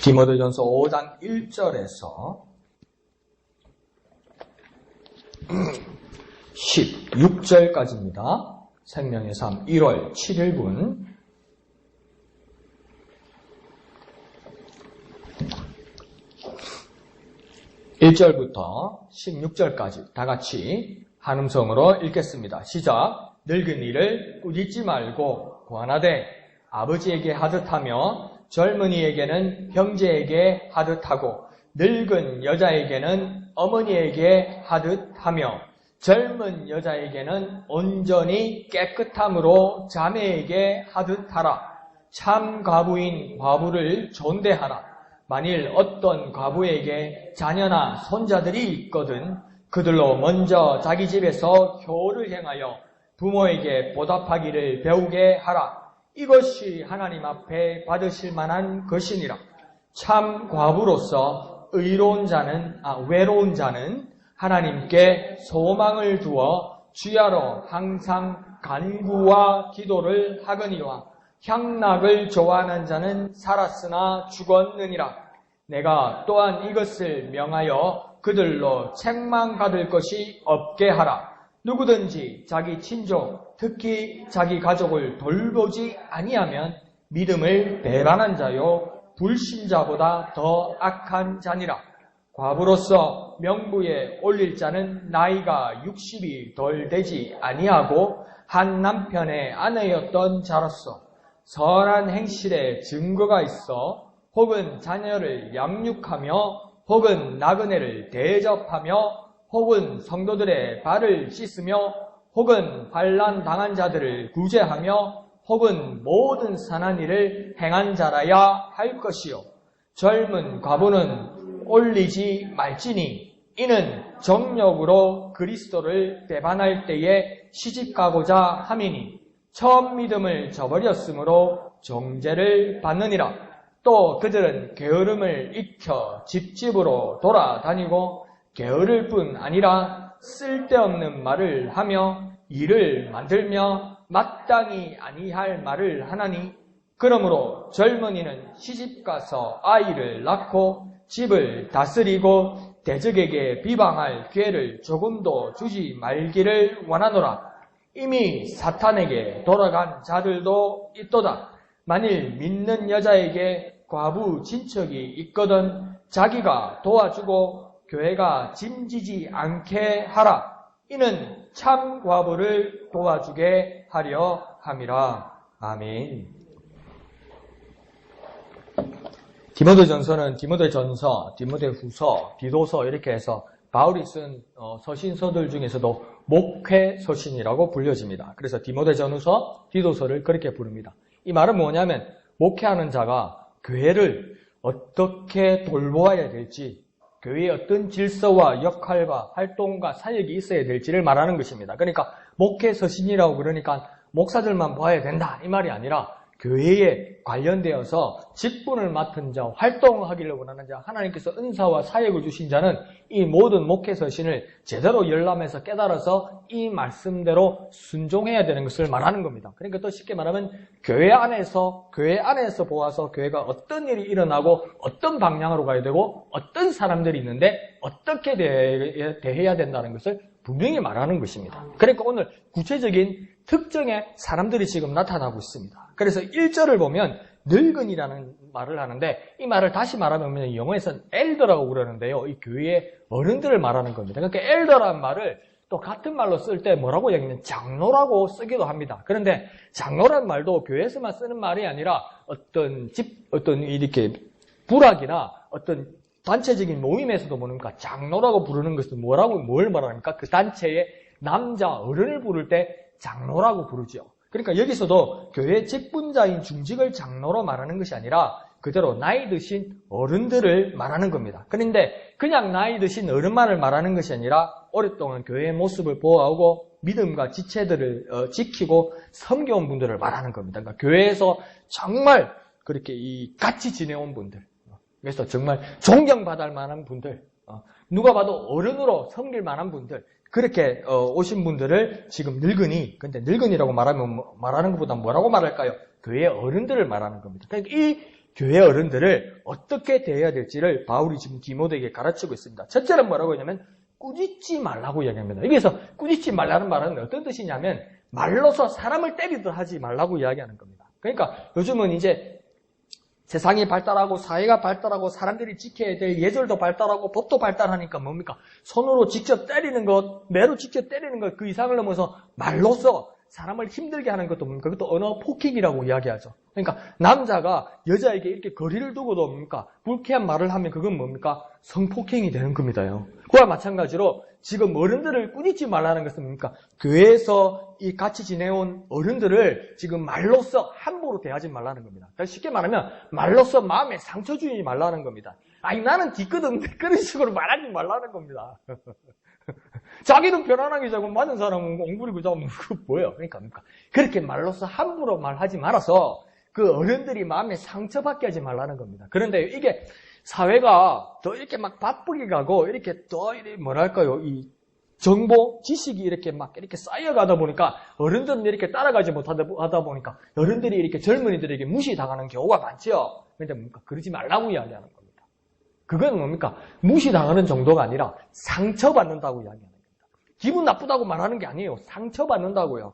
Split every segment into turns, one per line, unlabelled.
디모데전서 5장 1절에서 16절까지입니다. 생명의 삶 1월 7일분. (1절부터) (16절까지) 다같이 한음성으로 읽겠습니다. 시작. 늙은이를 꾸짖지 말고 권하되 아버지에게 하듯하며 젊은이에게는 형제에게 하듯하고 늙은 여자에게는 어머니에게 하듯하며 젊은 여자에게는 온전히 깨끗함으로 자매에게 하듯하라. 참 과부인 과부를 존대하라. 만일 어떤 과부에게 자녀나 손자들이 있거든 그들로 먼저 자기 집에서 효를 행하여 부모에게 보답하기를 배우게 하라. 이것이 하나님 앞에 받으실 만한 것이니라. 참 과부로서 외로운 자는 하나님께 소망을 두어 주야로 항상 간구와 기도를 하거니와 향락을 좋아하는 자는 살았으나 죽었느니라. 내가 또한 이것을 명하여 그들로 책망받을 것이 없게 하라. 누구든지 자기 친족, 특히 자기 가족을 돌보지 아니하면 믿음을 배반한 자요 불신자보다 더 악한 자니라. 과부로서 명부에 올릴 자는 나이가 60이 덜 되지 아니하고 한 남편의 아내였던 자로서 선한 행실에 증거가 있어 혹은 자녀를 양육하며 혹은 나그네를 대접하며 혹은 성도들의 발을 씻으며 혹은 환난 당한 자들을 구제하며 혹은 모든 선한 일을 행한 자라야 할 것이요. 젊은 과부는 올리지 말지니 이는 정력으로 그리스도를 배반할 때에 시집가고자 함이니 처음 믿음을 저버렸으므로 정죄를 받느니라. 또 그들은 게으름을 익혀 집집으로 돌아다니고 게으를 뿐 아니라 쓸데없는 말을 하며 일을 만들며 마땅히 아니할 말을 하나니 그러므로 젊은이는 시집가서 아이를 낳고 집을 다스리고 대적에게 비방할 기회를 조금도 주지 말기를 원하노라. 이미 사탄에게 돌아간 자들도 있도다. 만일 믿는 여자에게 과부 친척이 있거든 자기가 도와주고 교회가 짐지지 않게 하라. 이는 참 과부를 도와주게 하려 함이라. 아멘. 디모데전서는 디모데전서, 디모데후서, 디도서 이렇게 해서 바울이 쓴 서신서들 중에서도 목회서신이라고 불려집니다. 그래서 디모데전서, 디도서를 그렇게 부릅니다. 이 말은 뭐냐면 목회하는 자가 교회를 어떻게 돌보아야 될지, 교회에 어떤 질서와 역할과 활동과 사역이 있어야 될지를 말하는 것입니다. 그러니까 목회서신이라고 그러니까 목사들만 봐야 된다 이 말이 아니라 교회에 관련되어서 직분을 맡은 자, 활동하기를 원하는 자, 하나님께서 은사와 사역을 주신 자는 이 모든 목회서신을 제대로 열람해서 깨달아서 이 말씀대로 순종해야 되는 것을 말하는 겁니다. 그러니까 또 쉽게 말하면 교회 안에서 보아서 교회가 어떤 일이 일어나고 어떤 방향으로 가야 되고 어떤 사람들이 있는데 어떻게 대해야 된다는 것을 분명히 말하는 것입니다. 그러니까 오늘 구체적인 특정의 사람들이 지금 나타나고 있습니다. 그래서 1절을 보면 늙은이라는 말을 하는데 이 말을 다시 말하면 영어에서는 엘더라고 그러는데요. 이 교회의 어른들을 말하는 겁니다. 그러니까 엘더라는 말을 또 같은 말로 쓸 때 뭐라고 얘기하면 장로라고 쓰기도 합니다. 그런데 장로라는 말도 교회에서만 쓰는 말이 아니라 어떤 이렇게 부락이나 어떤 단체적인 모임에서도 뭡니까? 장로라고 부르는 것은 뭘 말합니까? 그 단체의 남자 어른을 부를 때 장로라고 부르죠. 그러니까 여기서도 교회 직분자인 중직을 장로로 말하는 것이 아니라 그대로 나이 드신 어른들을 말하는 겁니다. 그런데 그냥 나이 드신 어른만을 말하는 것이 아니라 오랫동안 교회의 모습을 보호하고 믿음과 지체들을 지키고 섬겨온 분들을 말하는 겁니다. 그러니까 교회에서 정말 그렇게 같이 지내온 분들, 그래서 정말 존경받을 만한 분들, 누가 봐도 어른으로 섬길 만한 분들, 그렇게 오신 분들을 지금 늙은이, 근데 늙은이라고 말하는 것보다 뭐라고 말할까요? 교회의 어른들을 말하는 겁니다. 그러니까 이 교회 어른들을 어떻게 대해야 될지를 바울이 지금 디모데에게 가르치고 있습니다. 첫째로 뭐라고 하냐면 꾸짖지 말라고 이야기합니다. 여기서 꾸짖지 말라는 말은 어떤 뜻이냐면 말로서 사람을 때리듯 하지 말라고 이야기하는 겁니다. 그러니까 요즘은 이제 세상이 발달하고 사회가 발달하고 사람들이 지켜야 될 예절도 발달하고 법도 발달하니까 뭡니까? 손으로 직접 때리는 것, 매로 직접 때리는 것 그 이상을 넘어서 말로서 사람을 힘들게 하는 것도 뭡니까? 그것도 언어 폭행이라고 이야기하죠. 그러니까 남자가 여자에게 이렇게 거리를 두고도 뭡니까? 불쾌한 말을 하면 그건 뭡니까? 성폭행이 되는 겁니다요. 그와 마찬가지로 지금 어른들을 꾸짖지 말라는 것은 뭡니까? 교회에서 이 같이 지내온 어른들을 지금 말로써 함부로 대하지 말라는 겁니다. 쉽게 말하면 말로써 마음에 상처 주지 말라는 겁니다. 아니 나는 뒤끝없는데 그런 식으로 말하지 말라는 겁니다. 자기는 편안하게 자고 맞은 사람은 옹부리고 자고 뭐예요? 그러니까 그렇게 말로써 함부로 말하지 말아서 그 어른들이 마음에 상처받게 하지 말라는 겁니다. 그런데 이게 사회가 더 이렇게 막 바쁘게 가고 이렇게 더 뭐랄까요? 이 정보, 지식이 이렇게 막 이렇게 쌓여가다 보니까 어른들은 이렇게 따라가지 못하다 보니까 어른들이 이렇게 젊은이들에게 무시당하는 경우가 많죠. 그런데 뭡니까? 그러지 말라고 이야기하는 겁니다. 그건 뭡니까? 무시당하는 정도가 아니라 상처받는다고 이야기하는 겁니다. 기분 나쁘다고 말하는 게 아니에요. 상처받는다고요.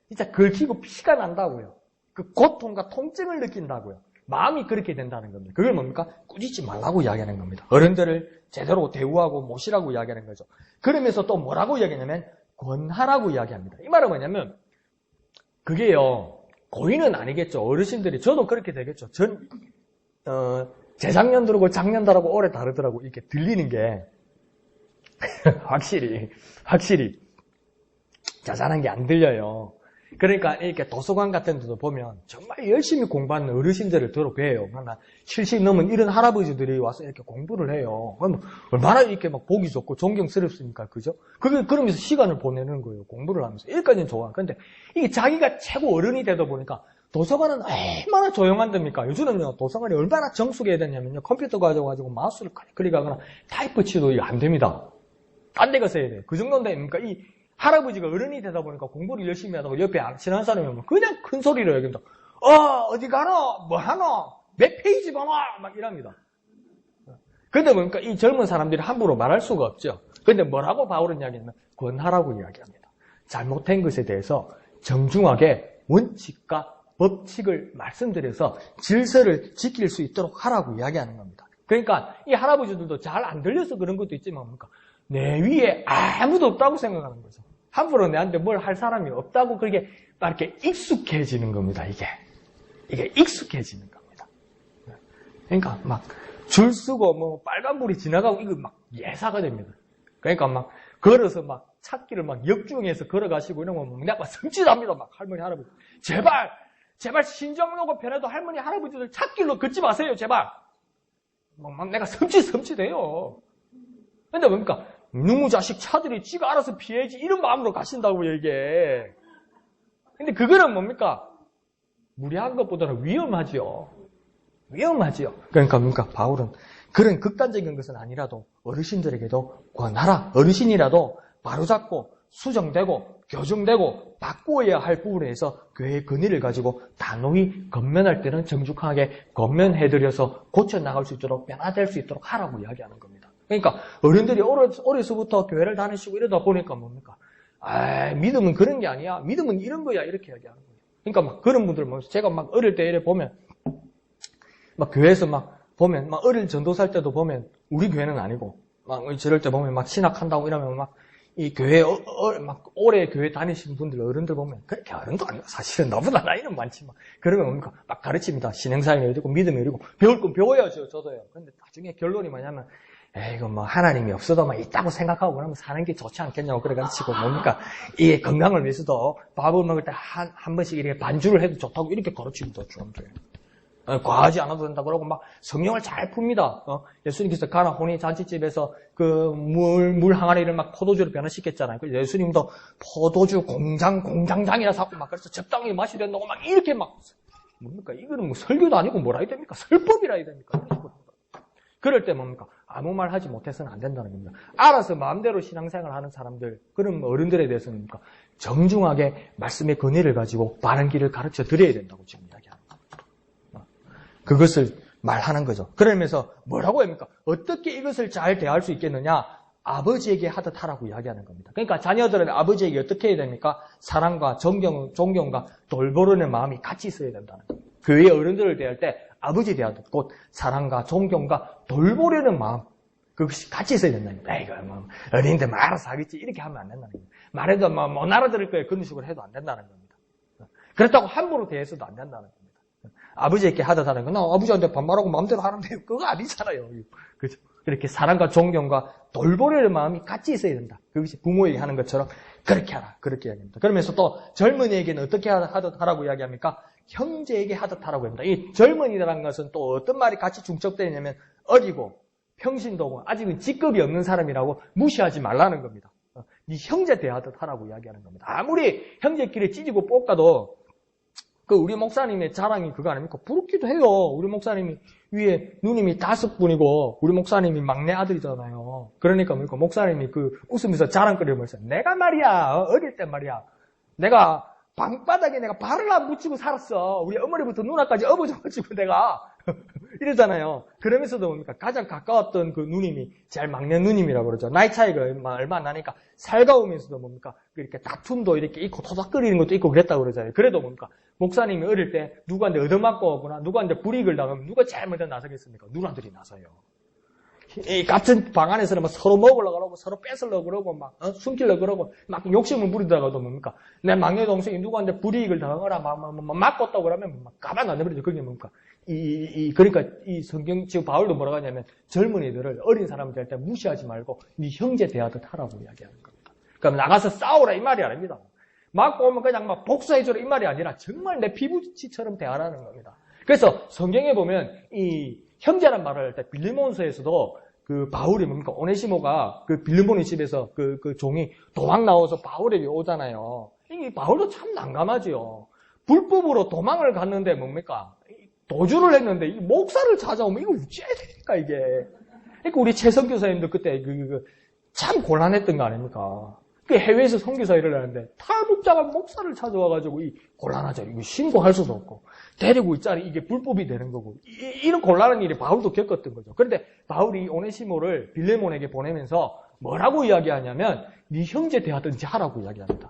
진짜 긁히고 피가 난다고요. 그 고통과 통증을 느낀다고요. 마음이 그렇게 된다는 겁니다. 그걸 뭡니까? 꾸짖지 말라고 이야기하는 겁니다. 어른들을 제대로 대우하고 모시라고 이야기하는 거죠. 그러면서 또 뭐라고 이야기하냐면 권하라고 이야기합니다. 이 말은 뭐냐면 그게요. 고의는 아니겠죠. 어르신들이 저도 그렇게 되겠죠. 재작년 들고 작년 다르고 올해 다르더라고. 이렇게 들리는 게 확실히 자잘한 게 안 들려요. 그러니까 이렇게 도서관 같은 데도 보면 정말 열심히 공부하는 어르신들을 들어 봬요. 70 넘은 이런 할아버지들이 와서 이렇게 공부를 해요. 그럼 얼마나 이렇게 막 보기 좋고 존경스럽습니까? 그죠? 그러면서 시간을 보내는 거예요. 공부를 하면서. 여기까지는 좋아. 근데 이게 자기가 최고 어른이 되다 보니까 도서관은 얼마나 조용한 데입니까? 요즘은요, 도서관이 얼마나 정숙해야 되냐면요, 컴퓨터 가져가지고 마우스를 클릭하거나 타이프 치도 이거 안 됩니다. 딴 데 가서 해야 돼요. 그 정도는 됩니까? 이 할아버지가 어른이 되다 보니까 공부를 열심히 하다가 옆에 안 친한 사람이 오면 그냥 큰 소리로 얘기합니다. 어디 가노? 뭐 하노? 몇 페이지 보노? 막 이랍니다. 근데 뭡니까? 이 젊은 사람들이 함부로 말할 수가 없죠. 근데 뭐라고 바울은 이야기하면 권하라고 이야기합니다. 잘못된 것에 대해서 정중하게 원칙과 법칙을 말씀드려서 질서를 지킬 수 있도록 하라고 이야기하는 겁니다. 그러니까 이 할아버지들도 잘 안 들려서 그런 것도 있지만 뭡니까? 내 위에 아무도 없다고 생각하는 거죠. 함부로 내한테 뭘 할 사람이 없다고 그렇게 막 이렇게 익숙해지는 겁니다. 이게 익숙해지는 겁니다. 그러니까 막 줄 서고 뭐 빨간불이 지나가고 이거 막 예사가 됩니다. 그러니까 막 걸어서 막 찾기를 막 역주행해서 걸어가시고 이런 거 막 내가 섬찟합니다. 막 할머니 할아버지 제발 신정하고 편해도 할머니 할아버지들 찾길로 걷지 마세요. 제발 막 내가 섬찟해요. 근데 뭡니까? 누구 자식 차들이 지가 알아서 피해야지 이런 마음으로 가신다고요, 이게. 근데 그거는 뭡니까? 무리한 것보다는 위험하지요. 그러니까 뭡니까? 바울은 그런 극단적인 것은 아니라도 어르신들에게도 권하라. 어르신이라도 바로잡고 수정되고 교정되고 바꾸어야 할 부분에서 교회의 권위를 가지고 단호히 건면할 때는 정중하게 건면해드려서 고쳐나갈 수 있도록 변화될 수 있도록 하라고 이야기하는 겁니다. 그러니까 어른들이 어려서부터 교회를 다니시고 이러다 보니까 뭡니까? 믿음은 그런 게 아니야. 믿음은 이런 거야. 이렇게 이야기하는 거예요. 그러니까 막 그런 분들 제가 막 어릴 때 이래 보면 막 교회에서 막 보면 막 어릴 전도살 때도 보면 우리 교회는 아니고 막 저럴 때 보면 막 신학한다고 이러면 막 이 교회 막 오래 교회 다니시는 분들 어른들 보면 그렇게 어른도 아니고 사실은 나보다 나이는 많지만 그러면 뭡니까? 막 가르칩니다. 신앙사역이 어디고 믿음이 어디고 배울 건 배워야죠. 저도요. 근데 나중에 결론이 뭐냐면 이거 뭐 하나님이 없어도만 있다고 생각하고 그러면 사는 게 좋지 않겠냐고 그래 가르치고 뭡니까? 이게 건강을 위해서도 밥을 먹을 때 한 번씩 이렇게 반주를 해도 좋다고 이렇게 가르치기도 좋은데 과하지 않아도 된다 그러고 막 성령을 잘 풉니다. 예수님께서 가나 혼인 잔치집에서 그 물 항아리를 막 포도주로 변화시켰잖아요. 그래서 예수님도 포도주 공장장이라 자꾸 막 그래서 적당히 마셔야 된다고 막 이렇게 막 뭡니까? 이거는 뭐 설교도 아니고 뭐라 해야 됩니까? 설법이라 해야 됩니까? 그럴 때 뭡니까? 아무 말 하지 못해서는 안 된다는 겁니다. 알아서 마음대로 신앙생활 하는 사람들, 그런 어른들에 대해서는 뭡니까? 정중하게 말씀의 권위를 가지고 바른 길을 가르쳐 드려야 된다고 지금 이야기합니다. 그것을 말하는 거죠. 그러면서 뭐라고 합니까? 어떻게 이것을 잘 대할 수 있겠느냐? 아버지에게 하듯 하라고 이야기하는 겁니다. 그러니까 자녀들은 아버지에게 어떻게 해야 됩니까? 사랑과 존경과 돌보려는 마음이 같이 있어야 된다는 겁니다. 교회 어른들을 대할 때 아버지 대하듯 곧 사랑과 존경과 돌보려는 마음, 그것이 같이 있어야 된다는 겁니다. 이거 뭐 어린이들 말아서 하겠지 이렇게 하면 안 된다는 겁니다. 말해도 뭐 못 알아들을 거예요. 그런 식으로 해도 안 된다는 겁니다. 그렇다고 함부로 대해서도 안 된다는 겁니다. 아버지에게 하듯 하는 건 아버지한테 반말하고 마음대로 하는데 그거 아니잖아요. 그죠? 이렇게 사랑과 존경과 돌보려는 마음이 같이 있어야 된다. 그것이 부모에게 하는 것처럼 그렇게 하라. 그렇게 이야기합니다. 그러면서 또 젊은이에게는 어떻게 하듯 하라고 이야기합니까? 형제에게 하듯 하라고 합니다. 이 젊은이라는 것은 또 어떤 말이 같이 중첩되냐면 어리고 평신도고 아직은 직급이 없는 사람이라고 무시하지 말라는 겁니다. 네 형제 대하듯 하라고 이야기하는 겁니다. 아무리 형제끼리 찢고 뽑가도 그 우리 목사님의 자랑이 그거 아닙니까? 부럽기도 해요. 우리 목사님이 위에 누님이 5분이고 우리 목사님이 막내 아들이잖아요. 그러니까 뭡니까? 목사님이 그 웃으면서 자랑거리면서 내가 말이야 어릴 때 말이야 내가 방바닥에 내가 발을 안 붙이고 살았어. 우리 어머니부터 누나까지 업어줘가지고 내가 이러잖아요. 그러면서도 뭡니까? 가장 가까웠던 그 누님이 제일 막내 누님이라고 그러죠. 나이 차이가 얼마 안 나니까 살가우면서도 뭡니까? 이렇게 다툼도 이렇게 있고 토닥거리는 것도 있고 그랬다고 그러잖아요. 그래도 뭡니까? 목사님이 어릴 때 누구한테 얻어맞고 오거나 누구한테 불이익을 당하면 누가 제일 먼저 나서겠습니까? 누나들이 나서요. 이 같은 방 안에서는 막 서로 먹으려고 그러고 서로 뺏으려고 그러고 막 숨기려고 그러고 막 욕심을 부리다가도 뭡니까? 내 막내 동생이 누구한테 불이익을 당하거나 막 맞고 그러면 막 가만 안 내버리죠. 그게 뭡니까? 그러니까 이 성경 지금 바울도 뭐라고 하냐면 젊은이들을 어린 사람들 할 때 무시하지 말고 네 형제 대하듯 하라고 이야기하는 겁니다. 그럼 나가서 싸우라 이 말이 아닙니다. 맞고 오면 그냥 막 복수해주라 이 말이 아니라 정말 내 피부치처럼 대하라는 겁니다. 그래서 성경에 보면 이 형제란 말을 할 때 빌리몬서에서도 그 바울이 뭡니까? 오네시모가 그 빌리몬의 집에서 그 종이 도망 나와서 바울에게 오잖아요. 이 바울도 참 난감하지요. 불법으로 도망을 갔는데 뭡니까? 도주를 했는데 이 목사를 찾아오면 이거 어찌해야 됩니까 이게? 그러니까 우리 최성 교사님도 그때 참 곤란했던 거 아닙니까? 그 해외에서 선교사 일을 하는데 탈북자가 목사를 찾아와가지고 이 곤란하죠. 이거 신고할 수도 없고 데리고 있자니 이게 불법이 되는 거고 이런 곤란한 일이 바울도 겪었던 거죠. 그런데 바울이 오네시모를 빌레몬에게 보내면서 뭐라고 이야기하냐면 네 형제 대하든지 하라고 이야기합니다.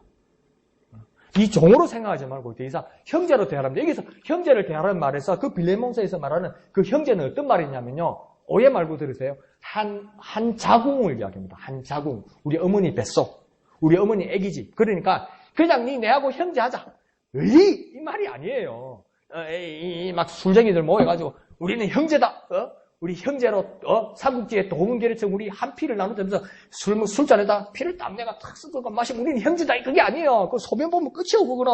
이 종으로 생각하지 말고 더 이상 형제로 대하랍니다. 여기서 형제를 대하라는 말에서 그 빌레몬서에서 말하는 그 형제는 어떤 말이냐면요. 오해 말고 들으세요. 한 자궁을 이야기합니다. 한 자궁. 우리 어머니 뱃속. 우리 어머니 애기집. 그러니까 그냥 네 내하고 형제하자. 이 말이 아니에요. 막 술쟁이들 모여가지고 우리는 형제다. 우리 형제로 삼국지에 도문계리처럼 우리 한 피를 나누면서 술잔에다 피를 딱 내가 탁 섞어서 마시면 우리는 형제다. 그게 아니에요. 그 소변 보면 끝이요. 그거는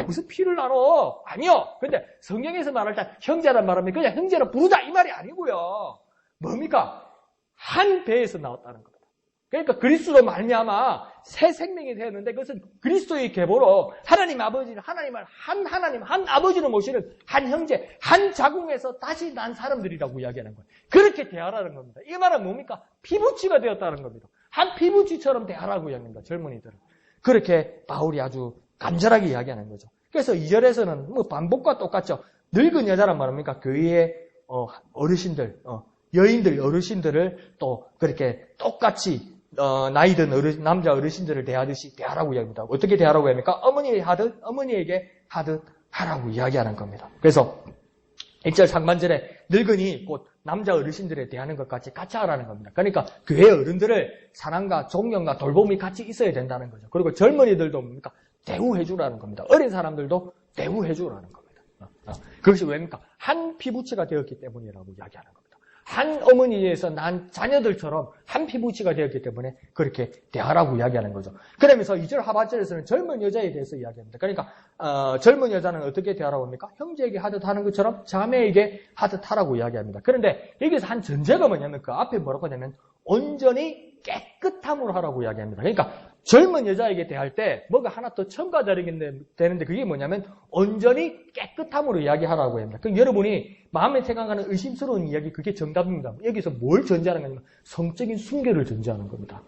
무슨 피를 나눠? 아니요. 근데 성경에서 말할 때 형제란 말하면 그냥 형제로 부르자 이 말이 아니고요. 뭡니까? 한 배에서 나왔다는 겁니다. 그러니까 그리스도로 말미암아 새 생명이 되었는데 그것은 그리스도의 계보로 하나님 아버지를 한 아버지를 모시는 한 형제, 한 자궁에서 다시 난 사람들이라고 이야기하는 거예요. 그렇게 대하라는 겁니다. 이 말은 뭡니까? 피부치가 되었다는 겁니다. 한 피부치처럼 대하라고 이야기합니다. 젊은이들은. 그렇게 바울이 아주 간절하게 이야기하는 거죠. 그래서 2절에서는 뭐 반복과 똑같죠. 늙은 여자란 말입니까? 교회의 어르신들, 여인들, 어르신들을 또 그렇게 똑같이 나이든 남자 어르신들을 대하듯이 대하라고 이야기합니다. 어떻게 대하라고 합니까? 어머니에게 하듯 하라고 이야기하는 겁니다. 그래서 1절 상반절에 늙은이 곧 남자 어르신들에 대하는 것 같이 하라는 겁니다. 그러니까 교회 어른들을 사랑과 존경과 돌봄이 같이 있어야 된다는 거죠. 그리고 젊은이들도 뭡니까? 대우해 주라는 겁니다. 어린 사람들도 대우해 주라는 겁니다. 그것이 왜입니까? 한 피부치가 되었기 때문이라고 이야기하는 겁니다. 한 어머니에서 난 자녀들처럼 한 피부치가 되었기 때문에 그렇게 대하라고 이야기하는 거죠. 그러면서 2절 하반절에서는 젊은 여자에 대해서 이야기합니다. 그러니까 젊은 여자는 어떻게 대하라고 합니까? 형제에게 하듯 하는 것처럼 자매에게 하듯 하라고 이야기합니다. 그런데 여기서 한 전제가 뭐냐면 그 앞에 뭐라고 하냐면 온전히 깨끗함으로 하라고 이야기합니다. 그러니까 젊은 여자에게 대할 때 뭐가 하나 더 첨가되는데 그게 뭐냐면 온전히 깨끗함으로 이야기하라고 합니다. 그럼 여러분이 마음에 생각하는 의심스러운 이야기 그게 정답입니다. 여기서 뭘 전제하는 거냐면 성적인 순결을 전제하는 겁니다.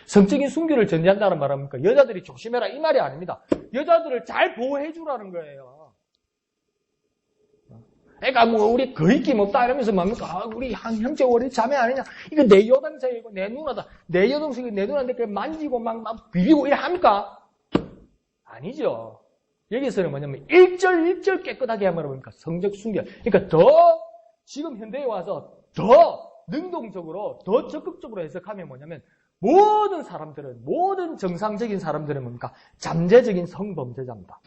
성적인 순결을 전제한다는 말합니까? 여자들이 조심해라 이 말이 아닙니다. 여자들을 잘 보호해 주라는 거예요. 그러니까 뭐 우리 거의 김없다 이러면서 뭡니까? 우리 한 형제 우리 자매 아니냐? 이거 내 여동생이고 내 누나다. 내 여동생이 내 누나인데 그 만지고 막 비비고 이래 합니까? 아니죠. 여기서는 뭐냐면 일절 깨끗하게 하면 뭡니까? 성적 순결. 그러니까 더 지금 현대에 와서 더 능동적으로 더 적극적으로 해석하면 뭐냐면 모든 사람들은 모든 정상적인 사람들은 뭡니까? 잠재적인 성범죄자입니다.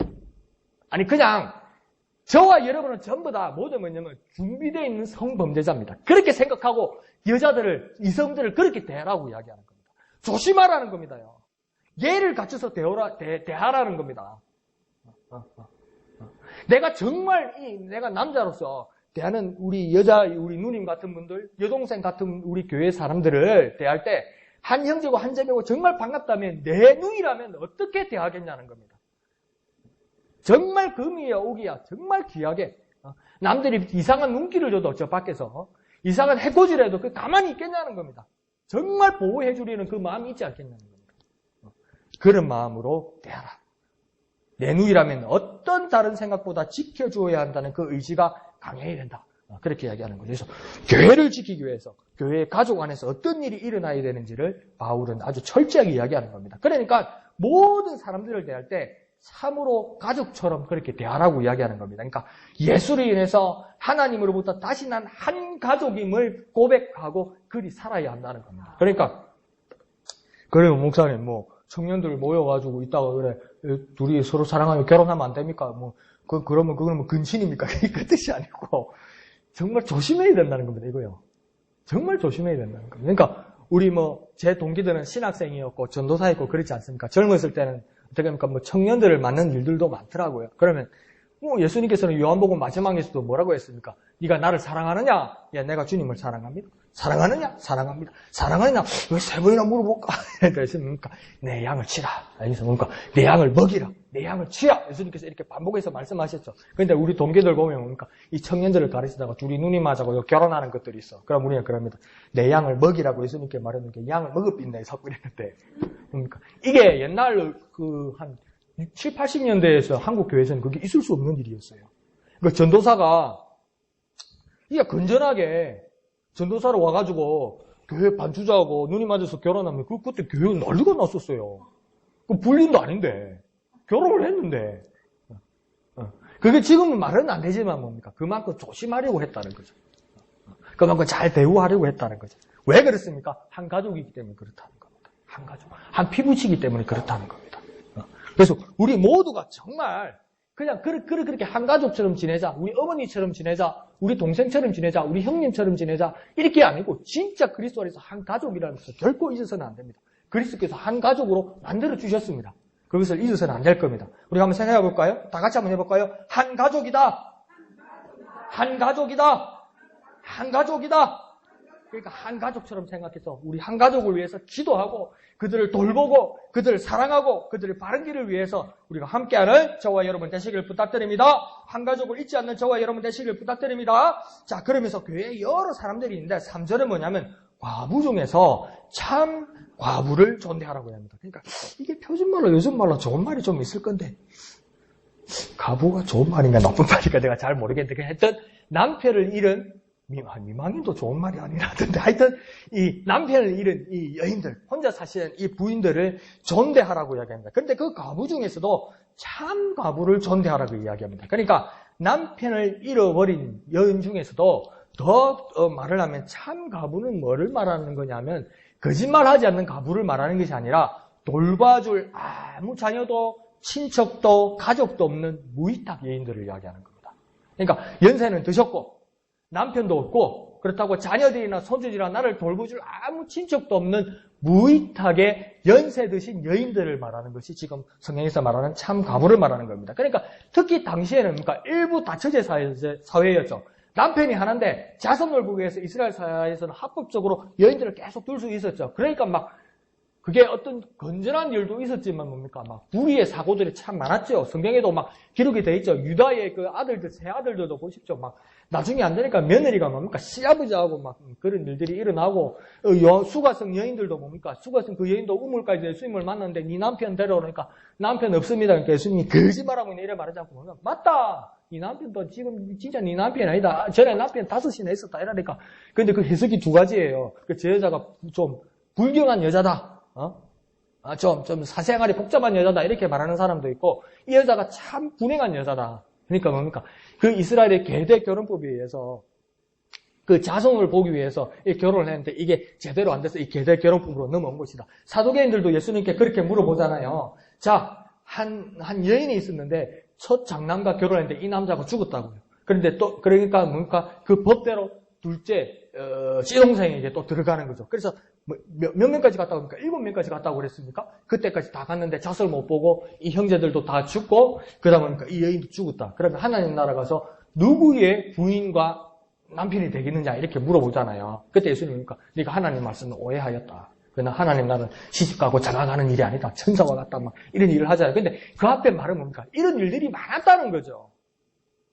아니 그냥 저와 여러분은 전부 다 모두 뭐냐면 준비되어 있는 성범죄자입니다. 그렇게 생각하고 여자들을 이성들을 그렇게 대하라고 이야기하는 겁니다. 조심하라는 겁니다요. 예를 갖춰서 대하라는 겁니다. 내가 정말 내가 남자로서 대하는 우리 우리 누님 같은 분들, 여동생 같은 우리 교회 사람들을 대할 때 한 형제고 한 자매고 정말 반갑다면 내 누이라면 어떻게 대하겠냐는 겁니다. 정말 금이야 오기야 정말 귀하게 남들이 이상한 눈길을 줘도 저 밖에서 이상한 해코지를 해도 그 가만히 있겠냐는 겁니다. 정말 보호해 주려는 그 마음이 있지 않겠냐는 겁니다. 그런 마음으로 대하라. 내 누이라면 어떤 다른 생각보다 지켜주어야 한다는 그 의지가 강해야 된다. 그렇게 이야기하는 거죠. 그래서 교회를 지키기 위해서 교회 가족 안에서 어떤 일이 일어나야 되는지를 바울은 아주 철저하게 이야기하는 겁니다. 그러니까 모든 사람들을 대할 때 참으로 가족처럼 그렇게 대하라고 이야기하는 겁니다. 그러니까 예수로 인해서 하나님으로부터 다시 난 한 가족임을 고백하고 그리 살아야 한다는 겁니다. 그러니까 그래요 목사님 뭐 청년들 모여가지고 있다가 그래 둘이 서로 사랑하면 결혼하면 안 됩니까? 뭐 그러면 그거는 뭐 근친입니까? 그 뜻이 아니고 정말 조심해야 된다는 겁니다. 이거요. 정말 조심해야 된다는 겁니다. 그러니까 우리 뭐 제 동기들은 신학생이었고 전도사였고 그렇지 않습니까? 젊었을 때는 어떻게 합니까? 뭐 청년들을 만난 일들도 많더라고요. 그러면 뭐 예수님께서는 요한복음 마지막에서도 뭐라고 했습니까? 네가 나를 사랑하느냐? 예, 내가 주님을 사랑합니다. 사랑하느냐? 사랑합니다. 사랑하느냐? 왜 세 번이나 물어볼까? 그러니까 예수님입니까? 내 양을 치라. 여기서 뭡니까? 내 양을 먹이라. 내 양을 치라. 예수님께서 이렇게 반복해서 말씀하셨죠. 그런데 우리 동기들 보면 뭡니까? 이 청년들을 가르치다가 둘이 눈이 맞아고 결혼하는 것들이 있어. 그럼 우리는 그럽니다. 내 양을 먹이라고 예수님께 말했는데 양을 먹읍빈다. 자꾸 이랬는데. 뭡니까? 이게 옛날 한 7, 80년대에서 한국 교회에서는 그게 있을 수 없는 일이었어요. 그러니까 전도사가 이게 건전하게 전도사로 와가지고 교회 반주자하고 눈이 맞아서 결혼하면 그때 교회 난리가 났었어요. 그 불륜도 아닌데 결혼을 했는데 그게 지금은 말은 안 되지만 뭡니까? 그만큼 조심하려고 했다는 거죠. 그만큼 잘 대우하려고 했다는 거죠. 왜 그렇습니까? 한 가족이기 때문에 그렇다는 겁니다. 한 가족, 한 피부치기 때문에 그렇다는 겁니다. 그래서 우리 모두가 정말 그냥 그렇게 한 가족처럼 지내자, 우리 어머니처럼 지내자, 우리 동생처럼 지내자, 우리 형님처럼 지내자 이렇게 아니고 진짜 그리스도 안에서 한 가족이라는 것을 결코 잊어서는 안 됩니다. 그리스도께서 한 가족으로 만들어 주셨습니다. 그것을 잊어서는 안 될 겁니다. 우리가 한번 생각해 볼까요? 다 같이 한번 해볼까요? 한 가족이다. 한 가족이다. 한 가족이다. 그러니까 한 가족처럼 생각해서 우리 한 가족을 위해서 기도하고 그들을 돌보고 그들을 사랑하고 그들의 바른 길을 위해서 우리가 함께하는 저와 여러분 되시길 부탁드립니다. 한 가족을 잊지 않는 저와 여러분 되시길 부탁드립니다. 자, 그러면서 교회에 여러 사람들이 있는데 3절은 뭐냐면 과부 중에서 참 과부를 존대하라고 합니다. 그러니까 이게 표준말로 요즘 말로 좋은 말이 좀 있을 건데 과부가 좋은 말인가 나쁜 말인가 내가 잘 모르겠는데 하여튼 남편을 잃은 미망인도 좋은 말이 아니라던데 하여튼 이 남편을 잃은 이 여인들 혼자 사시는 이 부인들을 존대하라고 이야기합니다. 그런데 그 과부 중에서도 참 과부를 존대하라고 이야기합니다. 그러니까 남편을 잃어버린 여인 중에서도 더 말을 하면 참 과부는 뭐를 말하는 거냐면 거짓말하지 않는 과부를 말하는 것이 아니라 돌봐줄 아무 자녀도 친척도 가족도 없는 무위탁 여인들을 이야기하는 겁니다. 그러니까 연세는 드셨고 남편도 없고 그렇다고 자녀들이나 손주들이나 나를 돌봐줄 아무 친척도 없는 무위탁의 연세 드신 여인들을 말하는 것이 지금 성경에서 말하는 참 과부를 말하는 겁니다. 그러니까 특히 당시에는 그러니까 일부 다처제 사회였죠. 남편이 하는데 자손을 보기 위해서 이스라엘 사회에서는 합법적으로 여인들을 계속 둘 수 있었죠. 그러니까 막 그게 어떤 건전한 일도 있었지만 뭡니까? 막 불의의 사고들이 참 많았죠. 성경에도 막 기록이 돼 있죠. 유다의 그 아들들, 세 아들들도 보십시오. 막 나중에 안 되니까 며느리가 뭡니까? 시아버지하고 막 그런 일들이 일어나고 수가성 여인들도 뭡니까? 수가성 그 여인도 우물까지 예수님을 만났는데 네 남편 데려오니까 남편 없습니다. 그러니까 예수님이 거짓말하고 이래 말하지 않고 뭡니까? 맞다. 네 남편도 지금 진짜 네 남편 아니다. 전에 남편 5이나 있었다. 이러니까. 근데 그 해석이 두 가지예요. 저 여자가 좀 불경한 여자다. 좀 사생활이 복잡한 여자다. 이렇게 말하는 사람도 있고, 이 여자가 참 불행한 여자다. 그러니까 뭡니까? 그 이스라엘의 계대 결혼법에 의해서 그 자손을 보기 위해서 이 결혼을 했는데 이게 제대로 안 돼서 이 계대 결혼법으로 넘어온 것이다. 사도계인들도 예수님께 그렇게 물어보잖아요. 자, 한 여인이 있었는데 첫 장남과 결혼했는데 이 남자가 죽었다고요. 그런데 또 그러니까 뭡니까? 그 법대로 둘째 시동생에게 또 들어가는 거죠. 그래서 몇 명까지 갔다고 합니까? 7명까지 갔다고 그랬습니까? 그때까지 다 갔는데 자손을 못 보고 이 형제들도 다 죽고 그러다 보니까 이 여인도 죽었다. 그러면 하나님 나라 가서 누구의 부인과 남편이 되겠느냐 이렇게 물어보잖아요. 그때 예수님이니까 네가 하나님 말씀을 오해하였다. 그러나 하나님 나라는 시집가고 장가가는 일이 아니다. 천사와 같다. 막 이런 일을 하잖아요. 근데 그 앞에 말은 뭡니까? 이런 일들이 많았다는 거죠.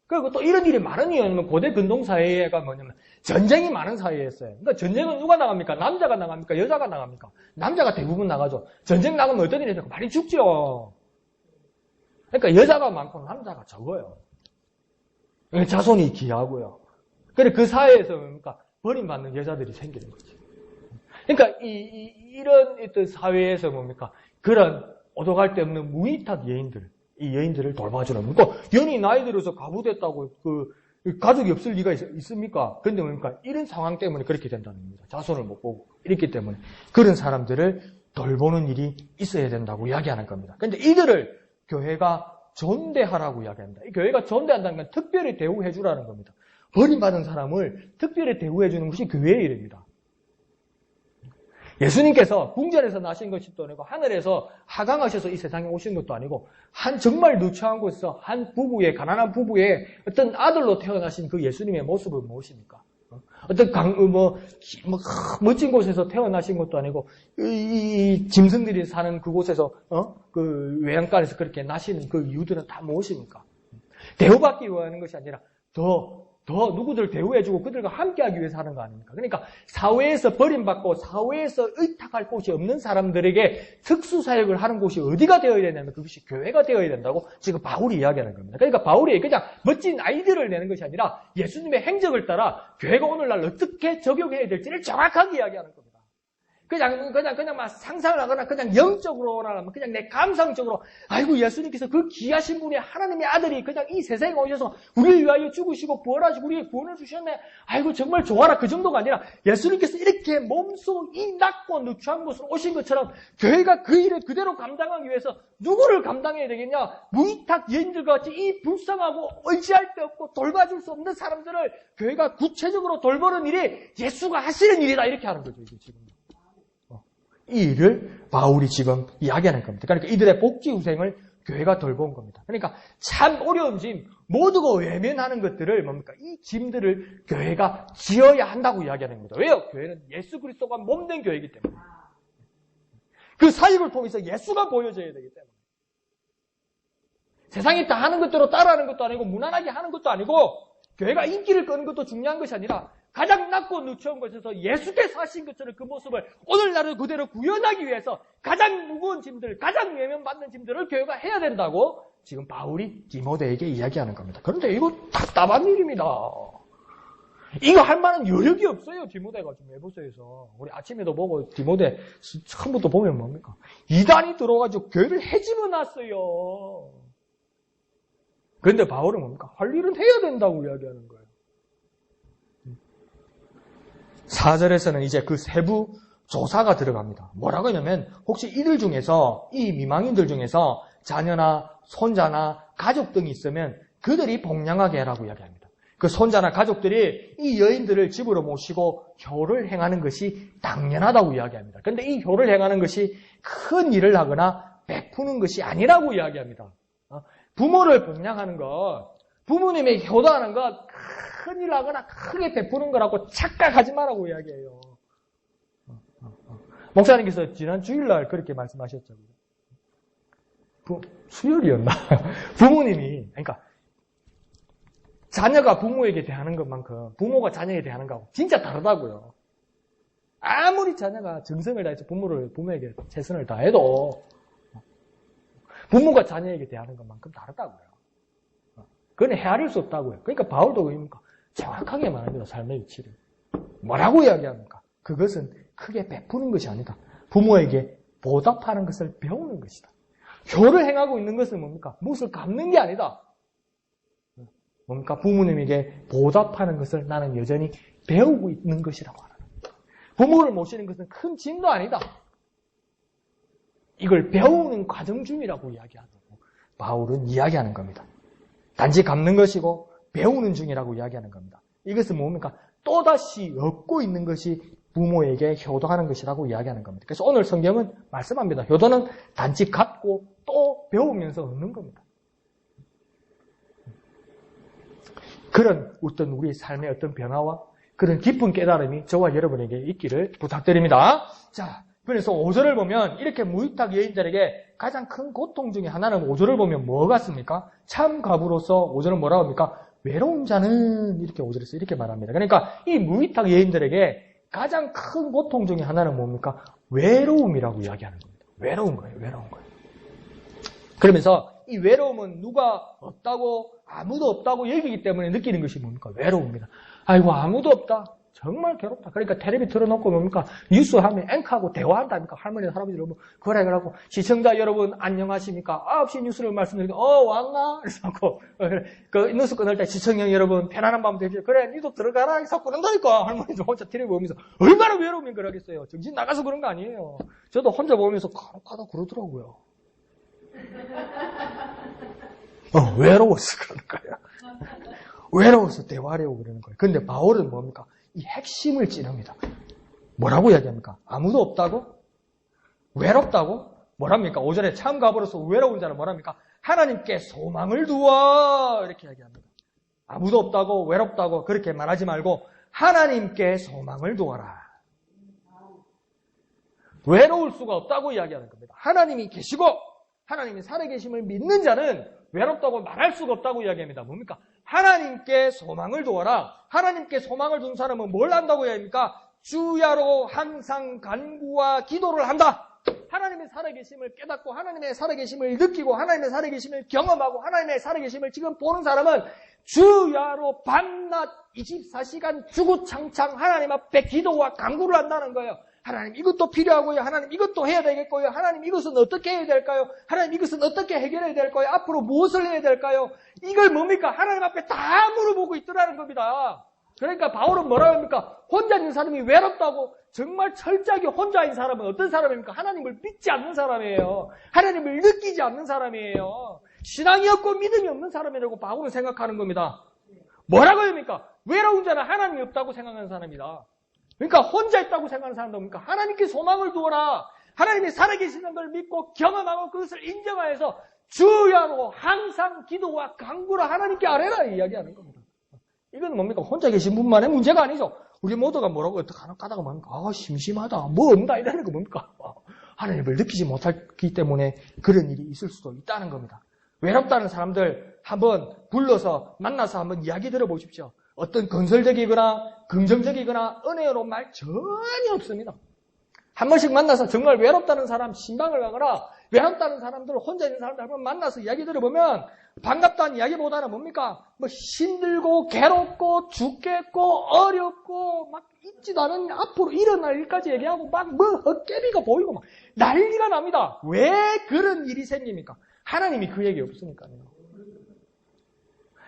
그리고 또 이런 일이 많은 이유는 고대 근동 사회가 뭐냐면 전쟁이 많은 사회였어요. 그러니까 전쟁은 누가 나갑니까? 남자가 나갑니까? 여자가 나갑니까? 남자가 대부분 나가죠. 전쟁 나가면 어떤 일이 있을까? 많이 죽죠. 그러니까 여자가 많고 남자가 적어요. 자손이 귀하고요. 그래 그 사회에서 뭡니까? 버림받는 여자들이 생기는 거죠. 그러니까 이런 어떤 사회에서 뭡니까? 그런 오도갈 데 없는 무위탁 여인들, 이 여인들을 돌봐주는 거고, 연이 나이 들어서 가부됐다고 가족이 없을 리가 있습니까? 그런데 뭡니까? 이런 상황 때문에 그렇게 된다는 겁니다. 자손을 못 보고 이렇기 때문에 그런 사람들을 돌보는 일이 있어야 된다고 이야기하는 겁니다. 그런데 이들을 교회가 존대하라고 이야기합니다. 이 교회가 존대한다는 건 특별히 대우해 주라는 겁니다. 버림받은 사람을 특별히 대우해 주는 것이 교회의 일입니다. 예수님께서 궁전에서 나신 것도 아니고 하늘에서 하강하셔서 이 세상에 오신 것도 아니고 한 정말 누추한 곳에서 한 부부의 가난한 부부의 어떤 아들로 태어나신 그 예수님의 모습은 무엇입니까? 어떤 멋진 곳에서 태어나신 것도 아니고 이 짐승들이 사는 그곳에서 그 외양간에서 그렇게 나시는 그 이유들은 다 무엇입니까? 대우받기 위한 것이 아니라 더 누구들 대우해주고 그들과 함께하기 위해서 하는 거 아닙니까? 그러니까 사회에서 버림받고 사회에서 의탁할 곳이 없는 사람들에게 특수사역을 하는 곳이 어디가 되어야 되냐면 그것이 교회가 되어야 된다고 지금 바울이 이야기하는 겁니다. 그러니까 바울이 그냥 멋진 아이디어를 내는 것이 아니라 예수님의 행적을 따라 교회가 오늘날 어떻게 적용해야 될지를 정확하게 이야기하는 겁니다. 그냥 막 상상을 하거나 그냥 영적으로나 그냥 내 감상적으로 아이고 예수님께서 그 귀하신 분이 하나님의 아들이 그냥 이 세상에 오셔서 우리를 위하여 죽으시고 부활하시고 우리에게 구원을 주셨네. 아이고 정말 좋아라. 그 정도가 아니라 예수님께서 이렇게 몸소 이 낮고 누추한 곳으로 오신 것처럼 교회가 그 일을 그대로 감당하기 위해서 누구를 감당해야 되겠냐? 무위탁 여인들과 같이 이 불쌍하고 의지할 데 없고 돌봐줄 수 없는 사람들을 교회가 구체적으로 돌보는 일이 예수가 하시는 일이다. 이렇게 하는 거죠. 이게 지금. 이 일을 바울이 지금 이야기하는 겁니다. 그러니까 이들의 복지 후생을 교회가 돌본 겁니다. 그러니까 참 어려운 짐, 모두가 외면하는 것들을 뭡니까? 이 짐들을 교회가 지어야 한다고 이야기하는 겁니다. 왜요? 교회는 예수 그리스도가 몸된 교회이기 때문에. 그 사역을 통해서 예수가 보여져야 되기 때문에. 세상이 다 하는 것대로 따라하는 것도 아니고 무난하게 하는 것도 아니고 교회가 인기를 끄는 것도 중요한 것이 아니라 가장 낮고 누추한 곳에서 예수께서 하신 것처럼 그 모습을 오늘날을 그대로 구현하기 위해서 가장 무거운 짐들, 가장 외면받는 짐들을 교회가 해야 된다고 지금 바울이 디모데에게 이야기하는 겁니다. 그런데 이거 답답한 일입니다. 이거 할 만한 여력이 없어요. 디모데가 좀 에베소에서. 우리 아침에도 보고 디모데 처음부터 보면 뭡니까? 이단이 들어와가지고 교회를 해집어 놨어요. 그런데 바울은 뭡니까? 할 일은 해야 된다고 이야기하는 거예요. 4절에서는 이제 그 세부 조사가 들어갑니다. 뭐라고 하냐면 혹시 이들 중에서 이 미망인들 중에서 자녀나 손자나 가족 등이 있으면 그들이 복량하게 하라고 이야기합니다. 그 손자나 가족들이 이 여인들을 집으로 모시고 효를 행하는 것이 당연하다고 이야기합니다. 그런데 이 효를 행하는 것이 큰 일을 하거나 베푸는 것이 아니라고 이야기합니다. 부모를 복량하는 것, 부모님의 효도하는 것 큰일 하거나 크게 베푸는 거라고 착각하지 말라고 이야기해요. 목사님께서 지난 주일날 그렇게 말씀하셨죠. 수요일이었나? 부모님이, 그러니까 자녀가 부모에게 대하는 것만큼 부모가 자녀에게 대하는 거하고 진짜 다르다고요. 아무리 자녀가 정성을 다해서 부모에게 최선을 다해도 부모가 자녀에게 대하는 것만큼 다르다고요. 그건 헤아릴 수 없다고요. 그러니까 바울도 그러니까 정확하게 말합니다. 삶의 위치를. 뭐라고 이야기합니까? 그것은 크게 베푸는 것이 아니다. 부모에게 보답하는 것을 배우는 것이다. 효를 행하고 있는 것은 뭡니까? 무엇을 갚는 게 아니다. 뭡니까? 부모님에게 보답하는 것을 나는 여전히 배우고 있는 것이라고 하는 거예요. 부모를 모시는 것은 큰 짐도 아니다. 이걸 배우는 과정 중이라고 이야기하고 바울은 이야기하는 겁니다. 단지 갚는 것이고 배우는 중이라고 이야기하는 겁니다. 이것은 뭡니까? 또다시 얻고 있는 것이 부모에게 효도하는 것이라고 이야기하는 겁니다. 그래서 오늘 성경은 말씀합니다. 효도는 단지 갚고 또 배우면서 얻는 겁니다. 그런 어떤 우리 삶의 어떤 변화와 그런 깊은 깨달음이 저와 여러분에게 있기를 부탁드립니다. 자, 그래서 5절을 보면 이렇게 무위탁 여인들에게 가장 큰 고통 중에 하나는 5절을 보면 뭐 같습니까? 참 과부로서 5절은 뭐라고 합니까? 외로운 자는 이렇게 5절에서 이렇게 말합니다. 그러니까 이 무위탁 여인들에게 가장 큰 고통 중에 하나는 뭡니까? 외로움이라고 이야기하는 겁니다. 외로운 거예요. 외로운 거예요. 그러면서 이 외로움은 누가 없다고 아무도 없다고 여기기 때문에 느끼는 것이 뭡니까? 외로움입니다. 아이고 아무도 없다. 정말 괴롭다. 그러니까 텔레비 틀어놓고 뭡니까? 뉴스 하면 앵커하고 대화한다니까. 할머니, 할아버지 여러분. 그래, 그러고 시청자 여러분 안녕하십니까? 9시 뉴스를 말씀드리고 왔나? 그래서 그 뉴스 끊을 때 시청자 여러분 편안한 밤 되십시오. 그래, 니도 들어가라. 해서 그런다니까. 할머니도 혼자 텔레비 보면서 얼마나 외로우면 그러겠어요. 정신 나가서 그런 거 아니에요. 저도 혼자 보면서 간혹가다 그러더라고요. 외로워서 그러는 거예요. 외로워서 대화하려고 그러는 거예요. 근데 바울은 뭡니까? 이 핵심을 찌릅니다. 뭐라고 이야기합니까? 아무도 없다고? 외롭다고? 뭐랍니까? 5절에 참 가버려서 외로운 자는 뭐랍니까? 하나님께 소망을 두어 이렇게 이야기합니다. 아무도 없다고 외롭다고 그렇게 말하지 말고 하나님께 소망을 두어라. 외로울 수가 없다고 이야기하는 겁니다. 하나님이 계시고 하나님이 살아계심을 믿는 자는 외롭다고 말할 수가 없다고 이야기합니다. 뭡니까? 하나님께 소망을 두어라. 하나님께 소망을 둔 사람은 뭘 한다고 이야기합니까? 주야로 항상 간구와 기도를 한다. 하나님의 살아계심을 깨닫고 하나님의 살아계심을 느끼고 하나님의 살아계심을 경험하고 하나님의 살아계심을 지금 보는 사람은 주야로 밤낮 24시간 주구장창 하나님 앞에 기도와 간구를 한다는 거예요. 하나님 이것도 필요하고요. 하나님 이것도 해야 되겠고요. 하나님 이것은 어떻게 해야 될까요? 하나님 이것은 어떻게 해결해야 될까요? 앞으로 무엇을 해야 될까요? 이걸 뭡니까? 하나님 앞에 다 물어보고 있더라는 겁니다. 그러니까 바울은 뭐라고 합니까? 혼자 있는 사람이 외롭다고. 정말 철저하게 혼자인 사람은 어떤 사람입니까? 하나님을 믿지 않는 사람이에요. 하나님을 느끼지 않는 사람이에요. 신앙이 없고 믿음이 없는 사람이라고 바울은 생각하는 겁니다. 뭐라고 합니까? 외로운 자는 하나님이 없다고 생각하는 사람이다. 그러니까 혼자 있다고 생각하는 사람도 뭡니까? 하나님께 소망을 두어라. 하나님이 살아계시는 걸 믿고 경험하고 그것을 인정하여서 주야로 항상 기도와 간구를 하나님께 아뢰라 이야기하는 겁니다. 이건 뭡니까? 혼자 계신 분만의 문제가 아니죠. 우리 모두가 뭐라고 어떡하나 까다가 뭡니까? 심심하다. 뭐 없나? 이러는 거 뭡니까? 하나님을 느끼지 못하기 때문에 그런 일이 있을 수도 있다는 겁니다. 외롭다는 사람들 한번 불러서 만나서 한번 이야기 들어보십시오. 어떤 건설적이거나 긍정적이거나 은혜로운 말 전혀 없습니다. 한 번씩 만나서 정말 외롭다는 사람 신방을 가거나 외롭다는 사람들 혼자 있는 사람들 한번 만나서 이야기 들어보면 반갑다는 이야기보다는 뭡니까? 힘들고 괴롭고 죽겠고 어렵고 막 있지도 않은 앞으로 일어날 일까지 얘기하고 막 헛개비가 보이고 막 난리가 납니다. 왜 그런 일이 생깁니까? 하나님이 그 얘기 없으니까요.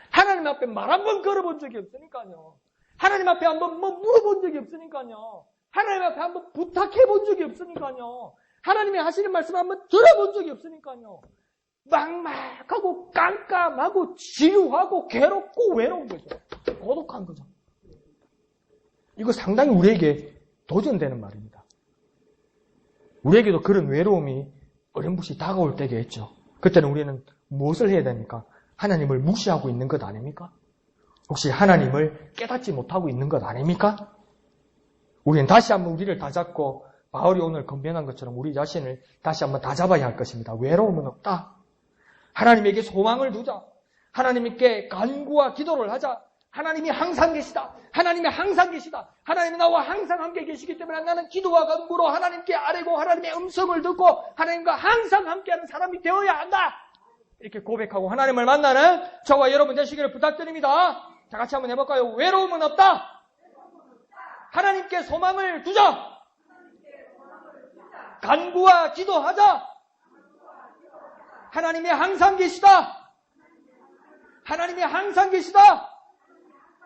하나님 앞에 말 한 번 걸어본 적이 없으니까요. 하나님 앞에 한번 물어본 적이 없으니까요. 하나님 앞에 한번 부탁해 본 적이 없으니까요. 하나님이 하시는 말씀 한번 들어본 적이 없으니까요. 막막하고 깜깜하고 지루하고 괴롭고 외로운 거죠. 고독한 거죠. 이거 상당히 우리에게 도전되는 말입니다. 우리에게도 그런 외로움이 어렴풋이 다가올 때가 있죠. 그때는 우리는 무엇을 해야 됩니까? 하나님을 무시하고 있는 것 아닙니까? 혹시 하나님을 깨닫지 못하고 있는 것 아닙니까? 우리는 다시 한번 우리를 다잡고 바울이 오늘 건면한 것처럼 우리 자신을 다시 한번 다잡아야 할 것입니다. 외로움은 없다. 하나님에게 소망을 두자. 하나님께 간구와 기도를 하자. 하나님이 항상 계시다. 하나님이 항상 계시다. 하나님이 나와 항상 함께 계시기 때문에 나는 기도와 간구로 하나님께 아뢰고 하나님의 음성을 듣고 하나님과 항상 함께하는 사람이 되어야 한다. 이렇게 고백하고 하나님을 만나는 저와 여러분 되시기를 부탁드립니다. 자, 같이 한번 해볼까요? 외로움은 없다. 하나님께 소망을 두자. 간구와 기도하자. 하나님이 항상 계시다. 하나님이 항상 계시다.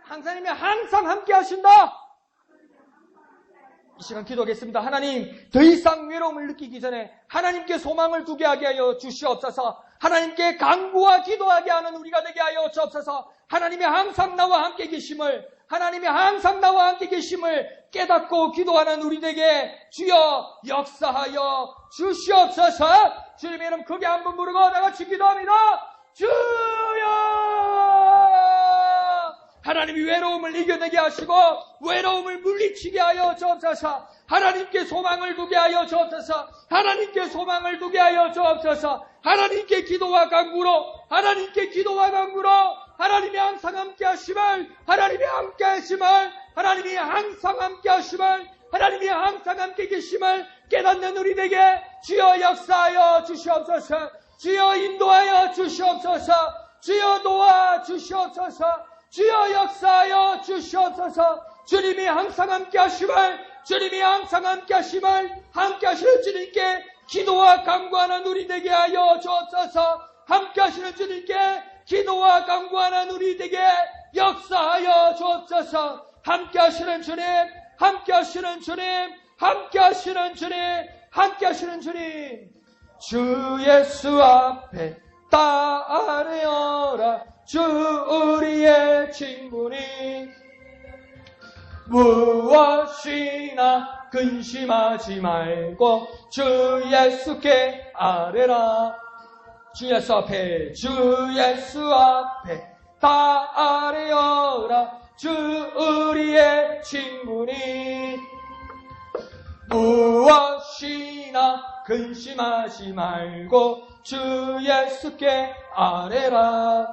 하나님이 항상 함께 하신다. 이 시간 기도하겠습니다. 하나님, 더 이상 외로움을 느끼기 전에 하나님께 소망을 두게 하게 하여 주시옵소서. 하나님께 간구와 기도하게 하는 우리가 되게 하여 주옵소서. 하나님이 항상 나와 함께 계심을, 하나님이 항상 나와 함께 계심을 깨닫고 기도하는 우리에게 주여 역사하여 주시옵소서. 주님의 이름 크게 한번 부르고 나같이 기도합니다. 주여! 하나님이 외로움을 이겨내게 하시고 외로움을 물리치게 하여 주옵소서. 하나님께 소망을 두게 하여 주옵소서. 하나님께 소망을 두게 하여 주옵소서. 하나님께 기도와 간구로, 하나님께 기도와 간구로 하나님이 항상 함께 하심을, 하나님이 함께 하심을, 하나님이 항상 함께 하심을, 하나님이 항상 함께 계심을 깨닫는 우리에게 주여 역사하여 주시옵소서. 주여 인도하여 주시옵소서. 주여 도와 주시옵소서. 주여 역사하여 주시옵소서. 주님이 항상 함께 하심을, 주님이 항상 함께 하심을, 함께 하시는 주님께 기도와 간구하는 우리 되게 하여 주옵소서. 함께 하시는 주님께 기도와 간구하는 우리 되게 역사하여 주옵소서. 함께 하시는 주님, 함께 하시는 주님, 함께 하시는 주님, 함께 하시는 주님. 주 예수 앞에 따르여라. 주 우리의 친구니 무엇이나 근심하지 말고 주 예수께 아뢰라. 주 예수 앞에, 주 예수 앞에 따르여라. 주 우리의 친구니 무엇이나 근심하지 말고 주 예수께 아뢰라.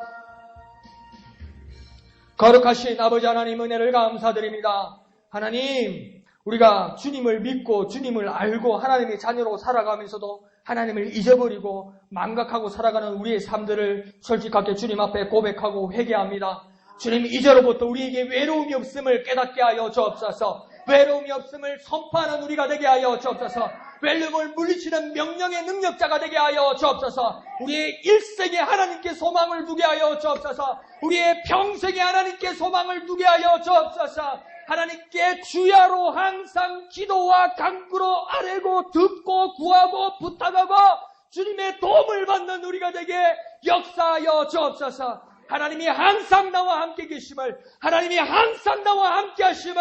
거룩하신 아버지 하나님 은혜를 감사드립니다. 하나님, 우리가 주님을 믿고 주님을 알고 하나님의 자녀로 살아가면서도 하나님을 잊어버리고 망각하고 살아가는 우리의 삶들을 솔직하게 주님 앞에 고백하고 회개합니다. 주님, 이제로부터 우리에게 외로움이 없음을 깨닫게 하여 주옵소서. 외로움이 없음을 선포하는 우리가 되게 하여 주옵소서. 외로움을 물리치는 명령의 능력자가 되게 하여 주옵소서. 우리의 일생에 하나님께 소망을 두게 하여 주옵소서. 우리의 평생에 하나님께 소망을 두게 하여 주옵소서. 하나님께 주야로 항상 기도와 간구로 아뢰고 듣고 구하고 부탁하고 주님의 도움을 받는 우리가 되게 역사하여 주옵소서. 하나님이 항상 나와 함께 계심을, 하나님이 항상 나와 함께 하심을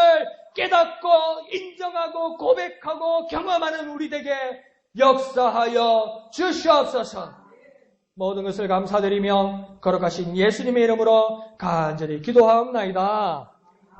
깨닫고 인정하고 고백하고 경험하는 우리에게 역사하여 주시옵소서. 모든 것을 감사드리며 거룩하신 예수님의 이름으로 간절히 기도하옵나이다.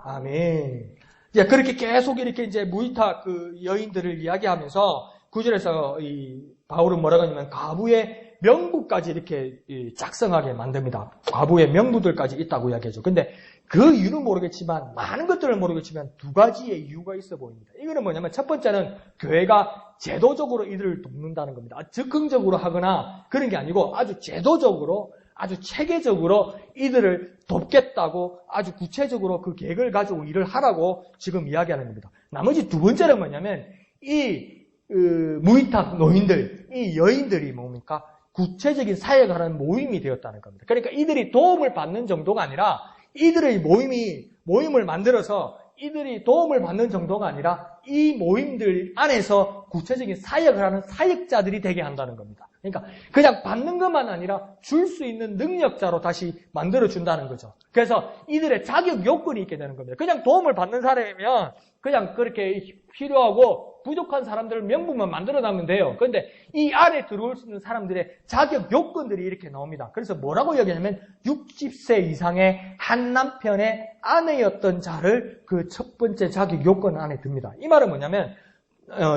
아멘. 이제 그렇게 계속 이렇게 이제 무이탁 그 여인들을 이야기하면서 9절에서 이 바울은 뭐라고 하냐면 가부의 명부까지 이렇게 작성하게 만듭니다. 과부의 명부들까지 있다고 이야기하죠. 근데 그 이유는 모르겠지만, 많은 것들을 모르겠지만 두 가지의 이유가 있어 보입니다. 이거는 뭐냐면 첫 번째는 교회가 제도적으로 이들을 돕는다는 겁니다. 즉흥적으로 하거나 그런 게 아니고 아주 제도적으로, 아주 체계적으로 이들을 돕겠다고 아주 구체적으로 그 계획을 가지고 일을 하라고 지금 이야기하는 겁니다. 나머지 두 번째는 뭐냐면 이 무이탁 노인들, 이 여인들이 뭡니까? 구체적인 사역을 하는 모임이 되었다는 겁니다. 그러니까 이들이 도움을 받는 정도가 아니라 이들의 모임을 만들어서 이들이 도움을 받는 정도가 아니라 이 모임들 안에서 구체적인 사역을 하는 사역자들이 되게 한다는 겁니다. 그러니까 그냥 받는 것만 아니라 줄 수 있는 능력자로 다시 만들어준다는 거죠. 그래서 이들의 자격 요건이 있게 되는 겁니다. 그냥 도움을 받는 사람이면 그냥 그렇게 필요하고 부족한 사람들을 명분만 만들어내면 돼요. 그런데 이 안에 들어올 수 있는 사람들의 자격 요건들이 이렇게 나옵니다. 그래서 뭐라고 얘기하냐면 60세 이상의 한 남편의 아내였던 자를 그 첫 번째 자격 요건 안에 듭니다. 이 말은 뭐냐면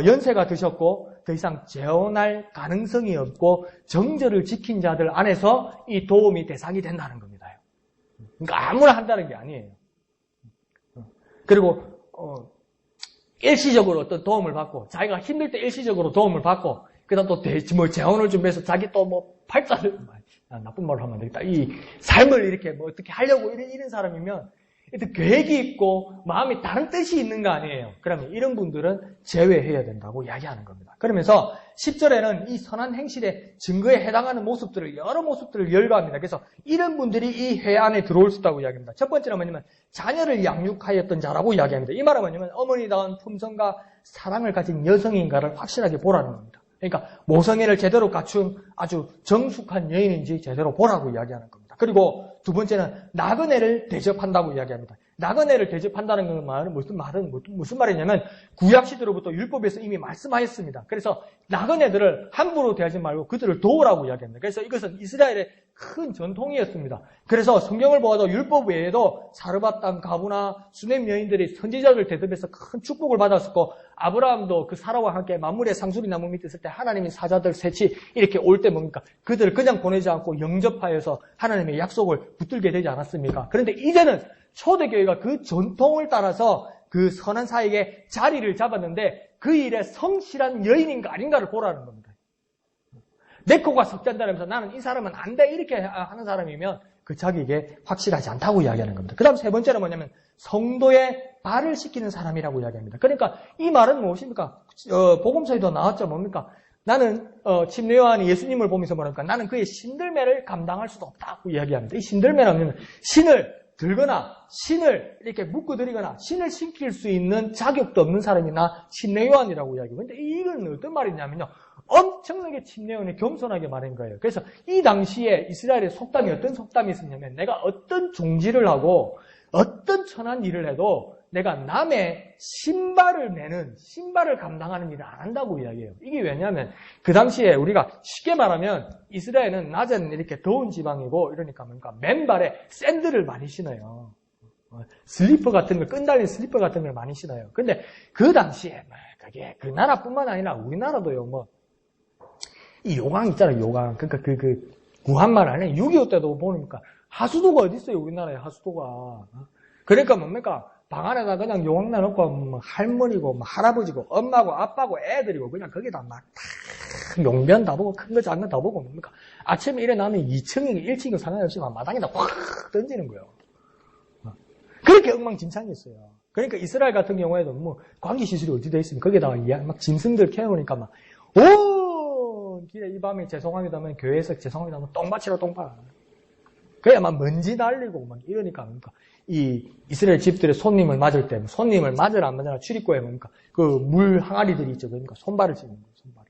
연세가 드셨고 더 이상 재혼할 가능성이 없고 정절을 지킨 자들 안에서 이 도움이 대상이 된다는 겁니다. 그러니까 아무나 한다는 게 아니에요. 그리고 일시적으로 어떤 도움을 받고 자기가 힘들 때 일시적으로 도움을 받고 그다음 또 재혼을 준비해서 자기 또 뭐 팔자를, 나쁜 말로 하면 안 되겠다. 이 삶을 이렇게 뭐 어떻게 하려고 이런 사람이면 계획이 있고 마음이 다른 뜻이 있는 거 아니에요. 그러면 이런 분들은 제외해야 된다고 이야기하는 겁니다. 그러면서 10절에는 이 선한 행실의 증거에 해당하는 모습들을, 여러 모습들을 열거합니다. 그래서 이런 분들이 이 회 안에 들어올 수 있다고 이야기합니다. 첫 번째는 뭐냐면 자녀를 양육하였던 자라고 이야기합니다. 이 말은 뭐냐면 어머니다운 품성과 사랑을 가진 여성인가를 확실하게 보라는 겁니다. 그러니까 모성애를 제대로 갖춘 아주 정숙한 여인인지 제대로 보라고 이야기하는 겁니다. 그리고 두 번째는 나그네를 대접한다고 이야기합니다. 나그네를 대접한다는 말은 무슨 말이냐면 구약 시대로부터 율법에서 이미 말씀하였습니다. 그래서 나그네들을 함부로 대하지 말고 그들을 도우라고 이야기합니다. 그래서 이것은 이스라엘의 큰 전통이었습니다. 그래서 성경을 보아도 율법 외에도 사르밧 땅 가부나 수넴 여인들이 선지자를 대접해서 큰 축복을 받았었고 아브라함도 그 사라와 함께 만물의 상수리 나무 밑에 있을 때 하나님이 사자들 셋이 이렇게 올 때 뭡니까? 그들을 그냥 보내지 않고 영접하여서 하나님의 약속을 붙들게 되지 않았습니까? 그런데 이제는 초대교회가 그 전통을 따라서 그 선한 사에게 자리를 잡았는데 그 일에 성실한 여인인가 아닌가를 보라는 겁니다. 내 코가 석잔다면서 나는 이 사람은 안 돼 이렇게 하는 사람이면 그 자기에게 확실하지 않다고 이야기하는 겁니다. 그 다음 세 번째는 뭐냐면 성도의 발을 씻기는 사람이라고 이야기합니다. 그러니까 이 말은 무엇입니까? 복음서에도 나왔죠. 뭡니까? 나는 침례요한이 예수님을 보면서 뭐랄까? 나는 그의 신들매를 감당할 수도 없다고 이야기합니다. 이 신들매는 뭐냐면 신을 들거나 신을 이렇게 묶어드리거나 신을 신킬 수 있는 자격도 없는 사람이나 침례요한이라고 이야기해요. 근데 이건 어떤 말이냐면요. 엄청나게 침례요한이 겸손하게 말한 거예요. 그래서 이 당시에 이스라엘의 속담이 어떤 속담이 있었냐면 내가 어떤 종지를 하고 어떤 천한 일을 해도 내가 남의 신발을 감당하는 일을 안 한다고 이야기해요. 이게 왜냐하면 그 당시에 우리가 쉽게 말하면 이스라엘은 낮에는 이렇게 더운 지방이고 이러니까 뭔가 맨발에 샌들을 많이 신어요. 슬리퍼 같은 걸, 끈달린 슬리퍼 같은 걸 많이 신어요. 근데 그 당시에 그게 그 나라뿐만 아니라 우리나라도요. 이 요강 있잖아요. 요강. 그러니까 구한말 안에 6.25 때도 보니까 하수도가 어디 있어요? 우리나라에 하수도가. 그러니까 뭡니까? 방 안에다 그냥 요강 놔놓고 뭐 할머니고 뭐 할아버지고 엄마고 아빠고 애들이고 그냥 거기다 막 다 용변 다 보고 큰 거 작은 거 다 보고 뭡니까? 아침에 일어나면 2층이고 1층이고 상관없이 마당에다 확 던지는 거예요. 그렇게 엉망진창이었어요. 그러니까 이스라엘 같은 경우에도 뭐 관기시설이 어디 돼 있습니까? 거기다가 막 짐승들 캐놓으니까 막 길에 이 밤에 죄송합니다 하면 교회에서 죄송합니다 하면 똥밭이라 똥밭. 그래야 막 먼지 날리고 막 이러니까 뭡니까? 이 이스라엘 집들의 손님을 맞을 때 손님을 맞으라 안 맞으라 출입구에 뭡니까? 그 물 항아리들이 있죠. 그러니까 손발을 씻는 거예요. 손발.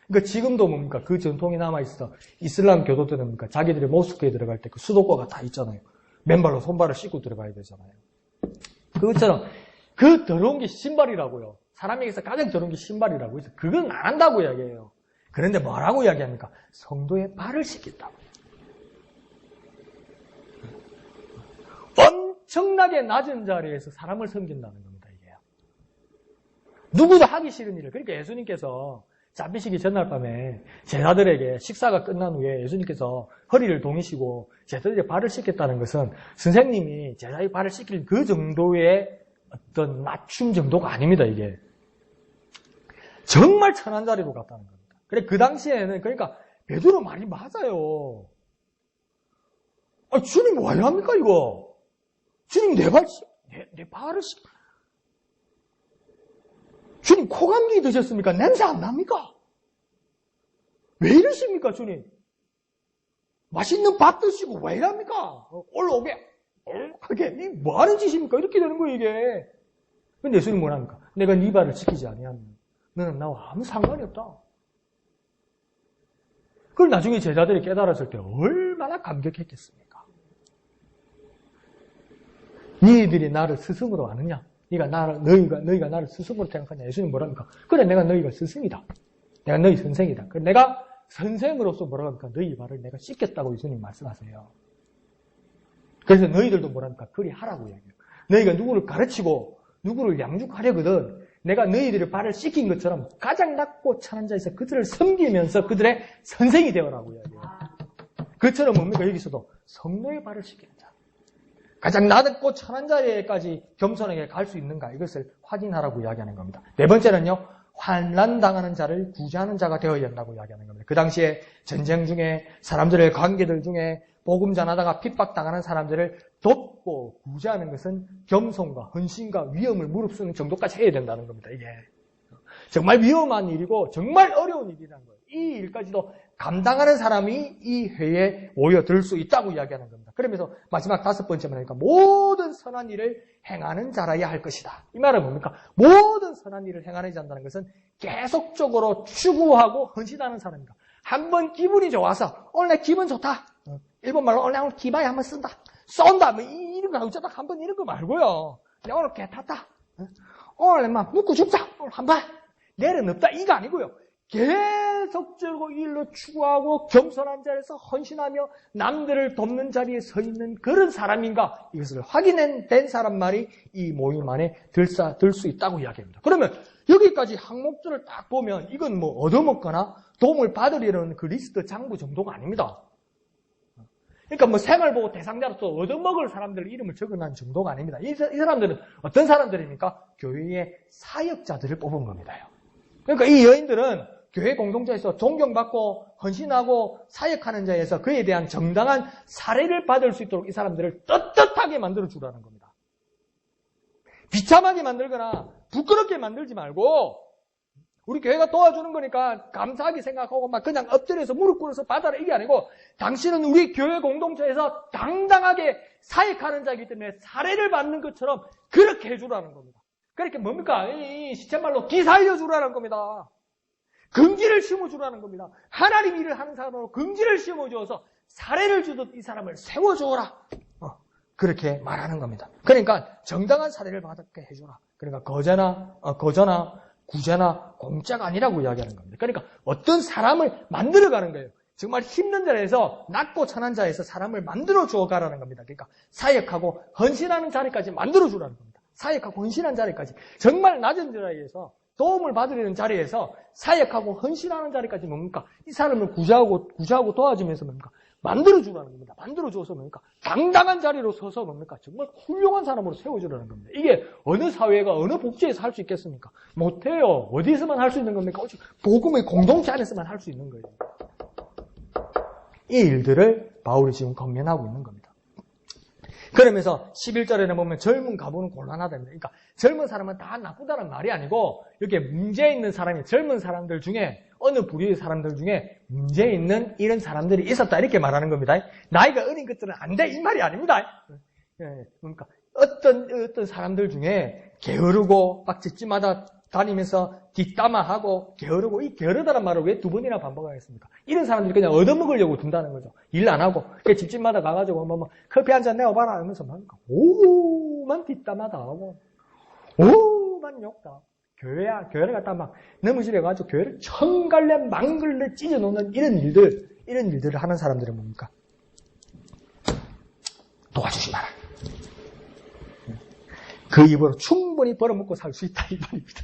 그러니까 지금도 뭡니까? 그 전통이 남아 있어. 이슬람 교도들은 뭡니까? 자기들의 모스크에 들어갈 때 그 수도과가 다 있잖아요. 맨발로 손발을 씻고 들어가야 되잖아요. 그것처럼 그 더러운 게 신발이라고요. 사람에게서 가장 더러운 게 신발이라고 해서 그건 안 한다고 이야기해요. 그런데 뭐라고 이야기합니까? 성도의 발을 씻겠다고. 엄청나게 낮은 자리에서 사람을 섬긴다는 겁니다. 이게요. 누구도 하기 싫은 일을. 그러니까 예수님께서 잡히시기 전날 밤에 제자들에게 식사가 끝난 후에 예수님께서 허리를 동이시고 제자들의 발을 씻겠다는 것은 선생님이 제자의 발을 씻길 그 정도의 어떤 낮춤 정도가 아닙니다. 이게 정말 천한 자리로 갔다는 겁니다. 그래 그 당시에는 그러니까 베드로 말이 맞아요. 주님 뭐 해야 합니까 이거? 주님 내 발을 주님 코감기 드셨습니까? 냄새 안 납니까? 왜 이러십니까 주님? 맛있는 밥 드시고 왜 이랍니까? 올라오게 하게 이 뭐하는 짓입니까? 이렇게 되는 거예요 이게. 근데 예수님 뭐랍니까? 내가 네 발을 지키지 아니하면 너는 나와 아무 상관이 없다. 그걸 나중에 제자들이 깨달았을 때 얼마나 감격했겠습니까? 너희들이 나를 스승으로 아느냐? 너희가 나를 스승으로 생각하냐? 예수님 뭐랍니까? 그래, 내가 너희가 스승이다. 내가 너희 선생이다. 그래, 내가 선생으로서 뭐랍니까? 너희 발을 내가 씻겠다고 예수님 말씀하세요. 그래서 너희들도 뭐랍니까? 그리 하라고 이야기해요. 너희가 누구를 가르치고 누구를 양육하려거든 내가 너희들의 발을 씻긴 것처럼 가장 낮고 천한 자에서 그들을 섬기면서 그들의 선생이 되어라고 이야기해요. 그처럼 뭡니까? 여기서도 성도의 발을 씻기는 자. 가장 낮고 천한 자리에까지 겸손하게 갈 수 있는가 이것을 확인하라고 이야기하는 겁니다. 네 번째는요. 환난당하는 자를 구제하는 자가 되어야 한다고 이야기하는 겁니다. 그 당시에 전쟁 중에 사람들의 관계들 중에 복음 전하다가 핍박당하는 사람들을 돕고 구제하는 것은 겸손과 헌신과 위험을 무릅쓰는 정도까지 해야 된다는 겁니다. 이게 정말 위험한 일이고 정말 어려운 일이라는 거예요. 이 일까지도 감당하는 사람이 이 회에 모여들 수 있다고 이야기하는 겁니다. 그러면서 마지막 5번째 말이니까 모든 선한 일을 행하는 자라야 할 것이다. 이 말은 뭡니까? 모든 선한 일을 행하는 자라는 것은 계속적으로 추구하고 헌신하는 사람입니다. 한번 기분이 좋아서 오늘 내 기분 좋다. 일본말로 오늘 기바에 한번 쓴다. 쏜다. 뭐 이런 거 어쩌다 한번 이런 거 말고요. 내가 오늘 개 탔다. 오늘 막 묵고 죽자. 오늘 한번 내일은 없다. 이거 아니고요. 계속적으로 일로 추구하고 겸손한 자리에서 헌신하며 남들을 돕는 자리에 서 있는 그런 사람인가 이것을 확인된 사람 말이 이 모임 안에 들 수 있다고 이야기합니다. 그러면 여기까지 항목들을 딱 보면 이건 뭐 얻어먹거나 도움을 받으려는 그 리스트 장부 정도가 아닙니다. 그러니까 뭐 생을 보고 대상자로서 얻어먹을 사람들 이름을 적어놓은 정도가 아닙니다. 이 사람들은 어떤 사람들입니까? 교회의 사역자들을 뽑은 겁니다. 그러니까 이 여인들은 교회 공동체에서 존경받고 헌신하고 사역하는 자에서 그에 대한 정당한 사례를 받을 수 있도록 이 사람들을 떳떳하게 만들어주라는 겁니다. 비참하게 만들거나 부끄럽게 만들지 말고 우리 교회가 도와주는 거니까 감사하게 생각하고 막 그냥 엎드려서 무릎 꿇어서 받아라 이게 아니고 당신은 우리 교회 공동체에서 당당하게 사역하는 자이기 때문에 사례를 받는 것처럼 그렇게 해주라는 겁니다. 그렇게 뭡니까? 이 시쳇말로 기사 알려주라는 겁니다. 긍지를 심어주라는 겁니다. 하나님 일을 하는 사람으로 긍지를 심어주어서 사례를 주듯 이 사람을 세워주어라. 그렇게 말하는 겁니다. 그러니까 정당한 사례를 받게 해주라. 그러니까 거저나 구제나 공짜가 아니라고 이야기하는 겁니다. 그러니까 어떤 사람을 만들어가는 거예요. 정말 힘든 자리에서 낮고 천한 자에서 사람을 만들어 주어 가라는 겁니다. 그러니까 사역하고 헌신하는 자리까지 만들어 주라는 겁니다. 사역하고 헌신하는 자리까지 정말 낮은 자리에서 도움을 받으려는 자리에서 사역하고 헌신하는 자리까지 뭡니까? 이 사람을 구제하고 도와주면서 뭡니까? 만들어주라는 겁니다. 만들어줘서 뭡니까? 당당한 자리로 서서 뭡니까? 정말 훌륭한 사람으로 세워주라는 겁니다. 이게 어느 사회가 어느 복지에서 할 수 있겠습니까? 못해요. 어디서만 할 수 있는 겁니까? 복음의 공동체 안에서만 할 수 있는 거예요. 이 일들을 바울이 지금 권면하고 있는 겁니다. 그러면서 11절에는 보면 젊은 가부는 곤란하답니다. 그러니까 젊은 사람은 다 나쁘다는 말이 아니고 이렇게 문제 있는 사람이 젊은 사람들 중에 어느 부류의 사람들 중에 문제 있는 이런 사람들이 있었다 이렇게 말하는 겁니다. 나이가 어린 것들은 안 돼 이 말이 아닙니다. 그러니까 어떤 사람들 중에 게으르고 막 집집마다 다니면서 뒷담화하고 게으르고 이 게으르다는 말을 왜 2번이나 반복하겠습니까? 이런 사람들이 그냥 얻어먹으려고 둔다는 거죠. 일 안 하고 집집마다 가가지고 뭐 커피 한 잔 내어봐라 하면서 막 오만 뒷담화다 하고 오만 욕다. 교회를 갖다 막 넘어지려가지고 교회를 천갈래 망글래 찢어놓는 이런 일들을 하는 사람들은 뭡니까? 도와주지 마라. 그 입으로 충분히 벌어먹고 살 수 있다 이 말입니다.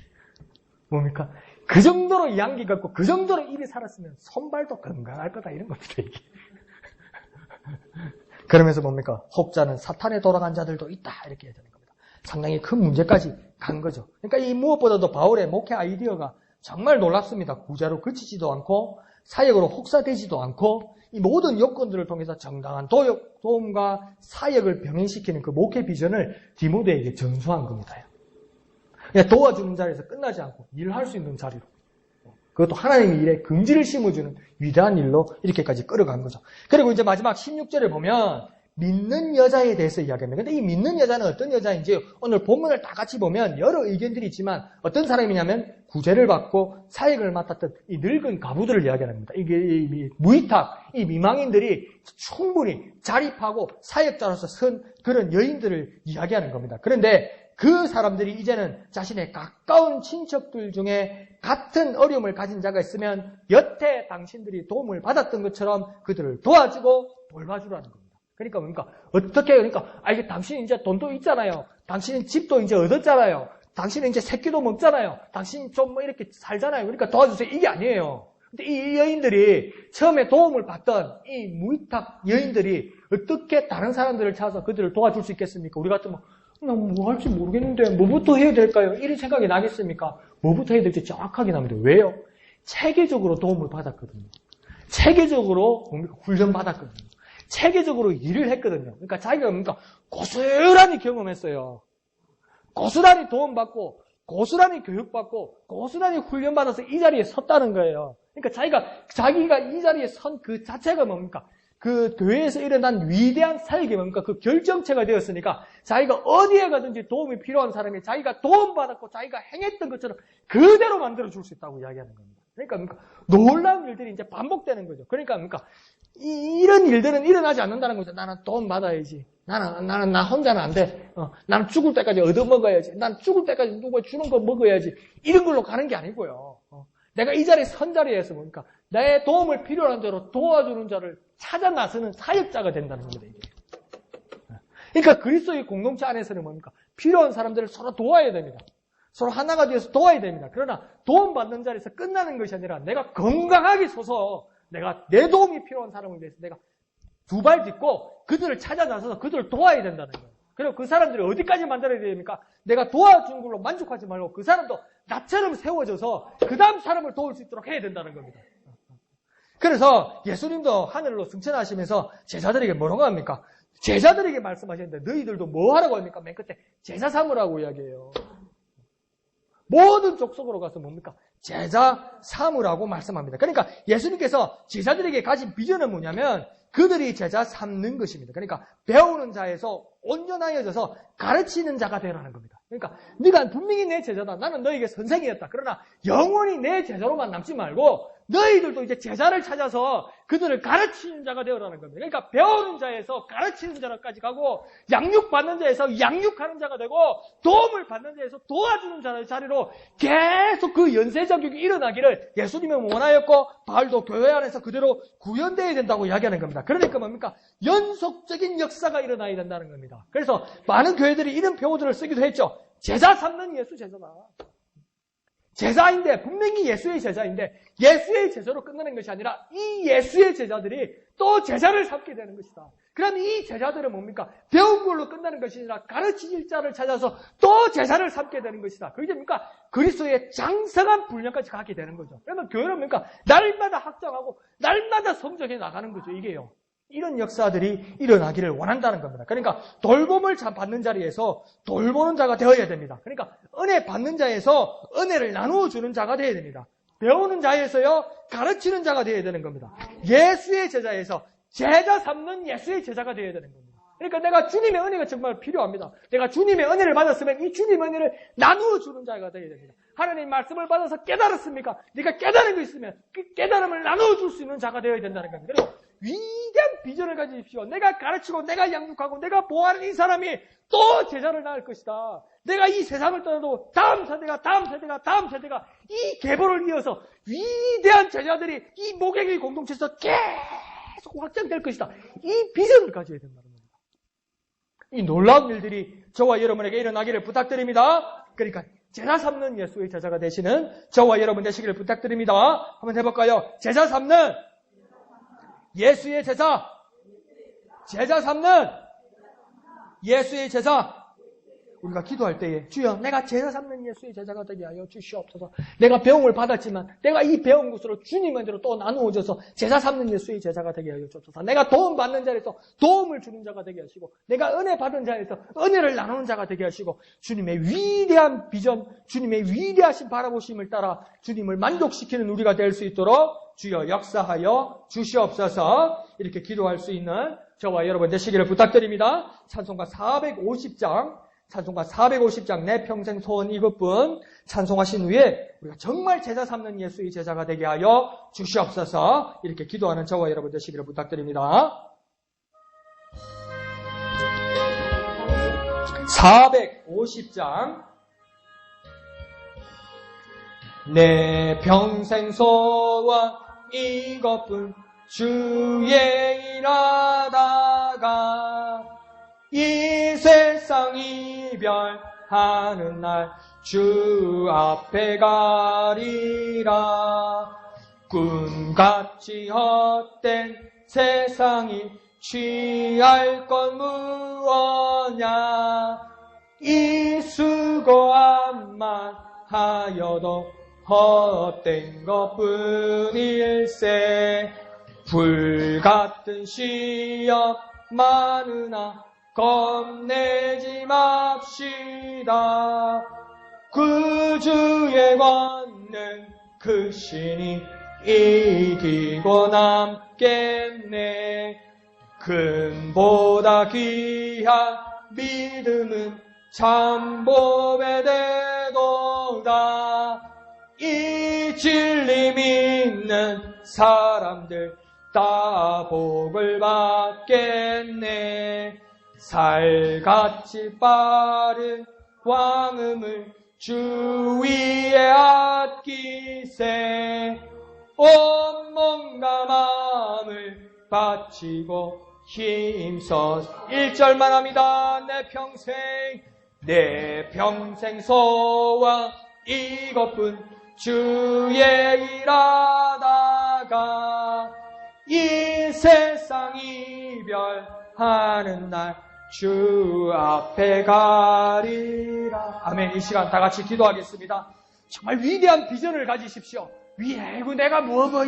뭡니까? 그 정도로 양기 갖고 그 정도로 입이 살았으면 손발도 건강할 거다 이런 겁니다. 이게. 그러면서 뭡니까? 혹자는 사탄에 돌아간 자들도 있다 이렇게 해야 되는 겁니다. 상당히 큰 문제까지 간 거죠. 그러니까 이 무엇보다도 바울의 목회 아이디어가 정말 놀랍습니다. 구제로 그치지도 않고 사역으로 혹사되지도 않고 이 모든 요건들을 통해서 정당한 도움과 사역을 병행시키는 그 목회 비전을 디모데에게 전수한 겁니다. 그냥 도와주는 자리에서 끝나지 않고 일할 수 있는 자리로 그것도 하나님의 일에 긍지를 심어주는 위대한 일로 이렇게까지 끌어간 거죠. 그리고 이제 마지막 16절에 보면 믿는 여자에 대해서 이야기합니다. 근데 이 믿는 여자는 어떤 여자인지 오늘 본문을 다 같이 보면 여러 의견들이 있지만 어떤 사람이냐면 구제를 받고 사역을 맡았던 이 늙은 가부들을 이야기하는 겁니다. 이게 무위탁, 이 미망인들이 충분히 자립하고 사역자로서 선 그런 여인들을 이야기하는 겁니다. 그런데 그 사람들이 이제는 자신의 가까운 친척들 중에 같은 어려움을 가진 자가 있으면 여태 당신들이 도움을 받았던 것처럼 그들을 도와주고 돌봐주라는 겁니다. 그러니까 뭡니까? 어떻게 이게 당신 이제 돈도 있잖아요. 당신은 집도 이제 얻었잖아요. 당신은 이제 새끼도 먹잖아요. 당신 좀 뭐 이렇게 살잖아요. 그러니까 도와주세요. 이게 아니에요. 근데 이 여인들이 처음에 도움을 받던 이 무위탁 여인들이 어떻게 다른 사람들을 찾아서 그들을 도와줄 수 있겠습니까? 우리 같으면 나 뭐 할지 모르겠는데 뭐부터 해야 될까요? 이런 생각이 나겠습니까? 뭐부터 해야 될지 정확하게 납니다. 왜요? 체계적으로 도움을 받았거든요. 체계적으로 훈련 받았거든요. 체계적으로 일을 했거든요. 그러니까 자기가 뭔가 고스란히 경험했어요. 고스란히 도움받고 고스란히 교육받고 고스란히 훈련받아서 이 자리에 섰다는 거예요. 그러니까 자기가 이 자리에 선 그 자체가 뭡니까? 그 교회에서 일어난 위대한 사역이 뭡니까? 그 결정체가 되었으니까 자기가 어디에 가든지 도움이 필요한 사람이 자기가 도움받았고 자기가 행했던 것처럼 그대로 만들어줄 수 있다고 이야기하는 겁니다. 그러니까 놀라운 일들이 이제 반복되는 거죠. 그러니까 이런 일들은 일어나지 않는다는 거죠. 나는 돈 받아야지. 나 혼자는 안 돼. 나는 죽을 때까지 얻어먹어야지. 난 죽을 때까지 누가 주는 거 먹어야지. 이런 걸로 가는 게 아니고요. 내가 이 자리에 선 자리에서 뭡니까? 내 도움을 필요한 대로 도와주는 자를 찾아 나서는 사역자가 된다는 겁니다. 이게. 그러니까 그리스도의 공동체 안에서는 뭡니까? 필요한 사람들을 서로 도와야 됩니다. 서로 하나가 되어서 도와야 됩니다. 그러나 도움받는 자리에서 끝나는 것이 아니라 내가 건강하게 서서 내가 내 도움이 필요한 사람을 위해서 내가 두 발 딛고 그들을 찾아 나서서 그들을 도와야 된다는 거예요. 그리고 그 사람들이 어디까지 만들어야 됩니까? 내가 도와준 걸로 만족하지 말고 그 사람도 나처럼 세워져서 그 다음 사람을 도울 수 있도록 해야 된다는 겁니다. 그래서 예수님도 하늘로 승천하시면서 제자들에게 뭐라고 합니까? 제자들에게 말씀하셨는데 너희들도 뭐 하라고 합니까? 맨 끝에 제자 삼으라고 이야기해요. 모든 족속으로 가서 뭡니까? 제자 삼으라고 말씀합니다. 그러니까 예수님께서 제자들에게 가진 비전은 뭐냐면 그들이 제자 삼는 것입니다. 그러니까 배우는 자에서 온전하여져서 가르치는 자가 되라는 겁니다. 그러니까 네가 분명히 내 제자다. 나는 너에게 선생이었다. 그러나 영원히 내 제자로만 남지 말고 너희들도 이제 제자를 찾아서 그들을 가르치는 자가 되어라는 겁니다. 그러니까 배우는 자에서 가르치는 자까지 가고 양육받는 자에서 양육하는 자가 되고 도움을 받는 자에서 도와주는 자리로 계속 그 연쇄적육이 일어나기를 예수님은 원하였고 바울도 교회 안에서 그대로 구현되어야 된다고 이야기하는 겁니다. 그러니까 뭡니까? 연속적인 역사가 일어나야 된다는 겁니다. 그래서 많은 교회들이 이런 표어들을 쓰기도 했죠. 제자 삼는 예수 제자다. 제자인데 분명히 예수의 제자인데 예수의 제자로 끝나는 것이 아니라 이 예수의 제자들이 또 제자를 삼게 되는 것이다. 그럼 이 제자들은 뭡니까? 배운 걸로 끝나는 것이 아니라 가르칠 자를 찾아서 또 제자를 삼게 되는 것이다. 그게 뭡니까? 그리스도의 장성한 분량까지 가게 되는 거죠. 그러면 교회는 뭡니까? 날마다 확장하고 날마다 성장해 나가는 거죠. 이게요. 이런 역사들이 일어나기를 원한다는 겁니다. 그러니까 돌봄을 받는 자리에서 돌보는 자가 되어야 됩니다. 그러니까 은혜 받는 자에서 은혜를 나누어 주는 자가 되어야 됩니다. 배우는 자에서요 가르치는 자가 되어야 되는 겁니다. 예수의 제자에서 제자 삼는 예수의 제자가 되어야 되는 겁니다. 그러니까 내가 주님의 은혜가 정말 필요합니다. 내가 주님의 은혜를 받았으면 이 주님의 은혜를 나누어 주는 자가 되어야 됩니다. 하나님 말씀을 받아서 깨달았습니까? 네가 깨달은 거 있으면 그 깨달음을 나누어 줄 수 있는 자가 되어야 된다는 겁니다. 그리고 위대한 비전을 가지십시오. 내가 가르치고 내가 양육하고 내가 보호하는 이 사람이 또 제자를 낳을 것이다. 내가 이 세상을 떠나도 다음 세대가 이 계보를 이어서 위대한 제자들이 이 목회의 공동체에서 계속 확장될 것이다. 이 비전을 가져야 된다는 겁니다. 이 놀라운 일들이 저와 여러분에게 일어나기를 부탁드립니다. 그러니까 제자 삼는 예수의 제자가 되시는 저와 여러분 되시기를 부탁드립니다. 한번 해볼까요? 제자 삼는 예수의 제자, 제자 삼는 예수의 제자. 우리가 기도할 때에 주여 내가 제자 삼는 예수의 제자가 되게 하여 주시옵소서. 내가 배움을 받았지만 내가 이 배운 것으로 주님의 대로 또 나누어져서 제자 삼는 예수의 제자가 되게 하여 주옵소서. 내가 도움받는 자리에서 도움을 주는 자가 되게 하시고 내가 은혜 받은 자에서 은혜를 나누는 자가 되게 하시고 주님의 위대한 비전, 주님의 위대하신 바라보심을 따라 주님을 만족시키는 우리가 될 수 있도록 주여 역사하여 주시옵소서. 이렇게 기도할 수 있는 저와 여러분 되시기를 부탁드립니다. 찬송가 450장 내 평생 소원 이것뿐 찬송하신 후에 우리가 정말 제자 삼는 예수의 제자가 되게 하여 주시옵소서. 이렇게 기도하는 저와 여러분 되시기를 부탁드립니다. 450장 내 평생 소원 이것뿐 주의 일하다가 이 세상 이별하는 날 주 앞에 가리라. 꿈같이 헛된 세상이 취할 건 무엇냐. 이 수고함만 하여도 헛된 것뿐일세. 불같은 시험 많으나 겁내지 맙시다. 구주의 권능 그 신이 이기고 남겠네. 금보다 귀한 믿음은 참복의 대도다. 이 진리 믿는 사람들 다 복을 받겠네. 살같이 빠른 광음을 주 위에 아끼세. 온몸과 마음을 바치고 힘써 1절만 합니다. 내 평생 소원 이것뿐 주의 일하다가 이 세상 이별하는 날 주 앞에 가리라. 아멘. 이 시간 다 같이 기도하겠습니다. 정말 위대한 비전을 가지십시오. 아이고 내가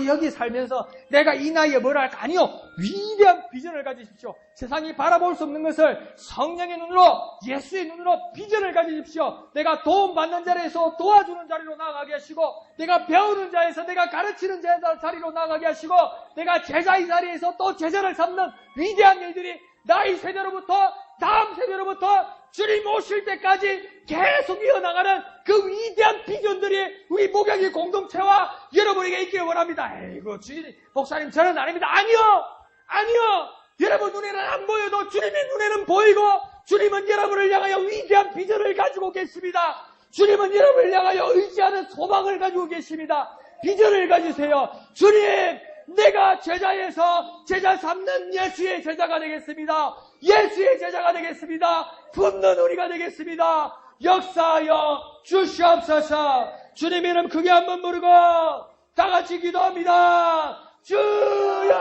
여기 살면서 내가 이 나이에 뭘 할까? 아니요. 위대한 비전을 가지십시오. 세상이 바라볼 수 없는 것을 성령의 눈으로, 예수의 눈으로 비전을 가지십시오. 내가 도움받는 자리에서 도와주는 자리로 나아가게 하시고, 내가 배우는 자에서 내가 가르치는 자리로 나아가게 하시고, 내가 제자의 자리에서 또 제자를 삼는 위대한 일들이 나이 세대로부터 다음 세대로부터 주님 오실 때까지 계속 이어나가는 그 위대한 비전들이 우리 목양의 공동체와 여러분에게 있기를 원합니다. 아이고 주님, 목사님 저는 아닙니다. 아니요. 여러분 눈에는 안 보여도 주님의 눈에는 보이고, 주님은 여러분을 향하여 위대한 비전을 가지고 계십니다. 주님은 여러분을 향하여 의지하는 소망을 가지고 계십니다. 비전을 가지세요. 주님, 내가 제자에서 제자 삼는 예수의 제자가 되겠습니다. 예수의 제자가 되겠습니다. 품는 우리가 되겠습니다. 역사하여 주시옵소서. 주님 이름 크게 한번 부르고 다 같이 기도합니다. 주여!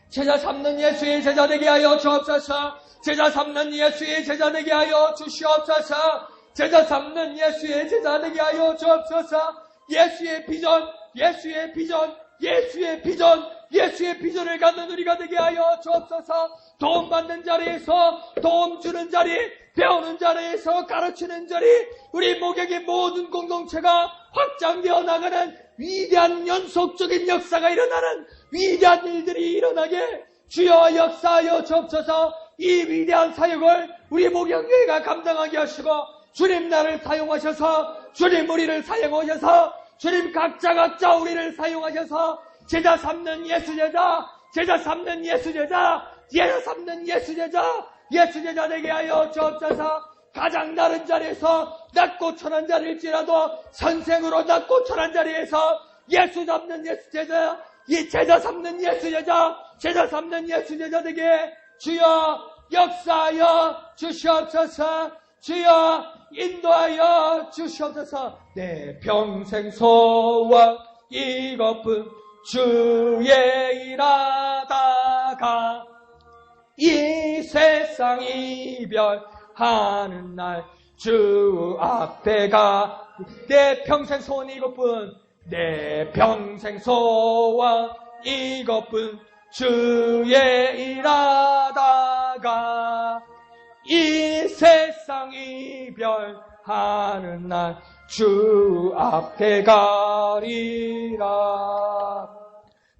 제자 삼는 예수의 제자 되게 하여 주옵소서. 제자 삼는 예수의 제자 되게 하여 주시옵소서. 제자 삼는 예수의 제자 되게 하여 주옵소서. 예수의 비전, 예수의 비전, 예수의 비전, 예수의 비전을 갖는 우리가 되게 하여 주옵소서. 도움받는 자리에서 도움 주는 자리, 배우는 자리에서 가르치는 자리, 우리 목양의 모든 공동체가 확장되어 나가는 위대한 연속적인 역사가 일어나는 위대한 일들이 일어나게 주여 역사하여 주옵소서. 이 위대한 사역을 우리 목양교회가 감당하게 하시고, 주님 나를 사용하셔서, 주님 우리를 사용하셔서, 주님 각자 우리를 사용하셔서 제자 삼는 예수제자, 제자 삼는 예수제자, 제자 삼는 예수제자, 예수제자 되게 하여 주옵소서. 가장 다른 자리에서 낮고 천한 자리일지라도 선생으로 낮고 천한 자리에서 예수 잡는 예수제자, 이 제자 삼는 예수제자, 제자 삼는 예수제자 되게 주여 역사하여 주시옵소서. 주여 인도하여 주시옵소서. 내 평생 소원 이것뿐 주의 일하다가 이 세상 이별하는 날 주 앞에 가. 내 평생 소원 이것뿐, 내 평생 소원 이것뿐 주의 일하다가 이 세상 이별하는 날 주 앞에 가리라.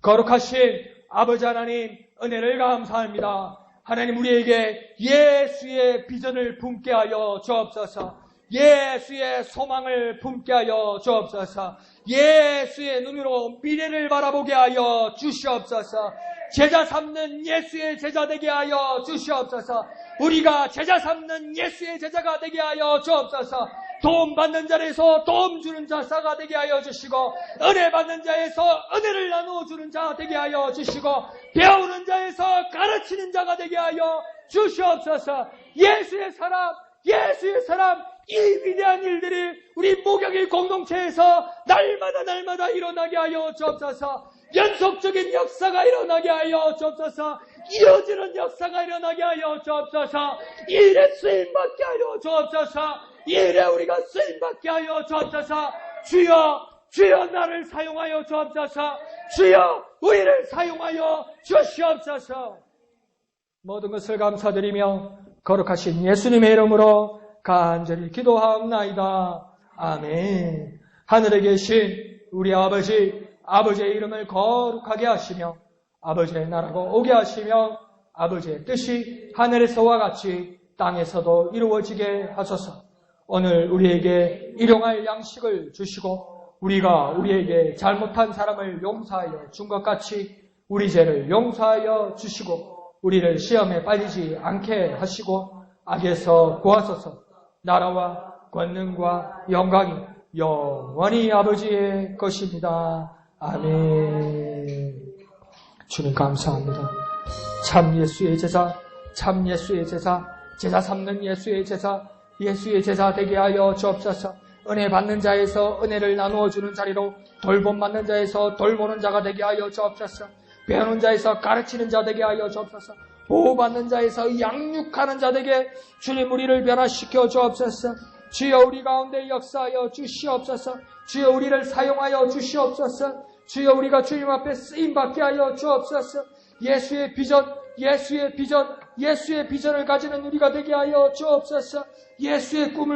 거룩하신 아버지 하나님 은혜를 감사합니다. 하나님 우리에게 예수의 비전을 품게 하여 주옵소서. 예수의 소망을 품게 하여 주옵소서. 예수의 눈으로 미래를 바라보게 하여 주시옵소서. 제자 삼는 예수의 제자 되게 하여 주시옵소서. 우리가 제자 삼는 예수의 제자가 되게 하여 주옵소서. 도움받는 자에서 도움 주는 자가 되게 하여 주시고, 은혜 받는 자에서 은혜를 나누어 주는 자 되게 하여 주시고, 배우는 자에서 가르치는 자가 되게 하여 주시옵소서. 예수의 사람 이 위대한 일들이 우리 목양의 공동체에서 날마다 일어나게 하여 주옵소서. 연속적인 역사가 일어나게 하여 주옵소서. 이어지는 역사가 일어나게 하여 주옵소서. 이 일에 쓰임받게 하여 주옵소서. 이 일에 우리가 쓰임받게 하여 주옵소서. 주여 나를 사용하여 주옵소서. 주여 우리를 사용하여 주시옵소서. 모든 것을 감사드리며 거룩하신 예수님의 이름으로 간절히 기도하옵나이다. 아멘. 하늘에 계신 우리 아버지의 이름을 거룩하게 하시며 아버지의 나라가 오게 하시며 아버지의 뜻이 하늘에서와 같이 땅에서도 이루어지게 하소서. 오늘 우리에게 일용할 양식을 주시고 우리가 우리에게 잘못한 사람을 용서하여 준 것 같이 우리 죄를 용서하여 주시고 우리를 시험에 빠지지 않게 하시고 악에서 구하소서. 나라와 권능과 영광이 영원히 아버지의 것입니다. 아멘. 주님 감사합니다. 참 예수의 제자, 제자 삼는 예수의 제자 되게 하여 주옵소서. 은혜 받는 자에서 은혜를 나누어 주는 자리로 돌봄 받는 자에서 돌보는 자가 되게 하여 주옵소서. 배우는 자에서 가르치는 자 되게 하여 주옵소서. 보호받는 자에서 양육하는 자 되게 주님 우리를 변화시켜 주옵소서. 주여 우리 가운데 역사하여 주시옵소서. 주여 우리를 사용하여 주시옵소서. 주여 우리가 주님 앞에 쓰임받게 하여 주옵소서. 예수의 비전을 가지는 우리가 되게 하여 주옵소서. 예수의 꿈을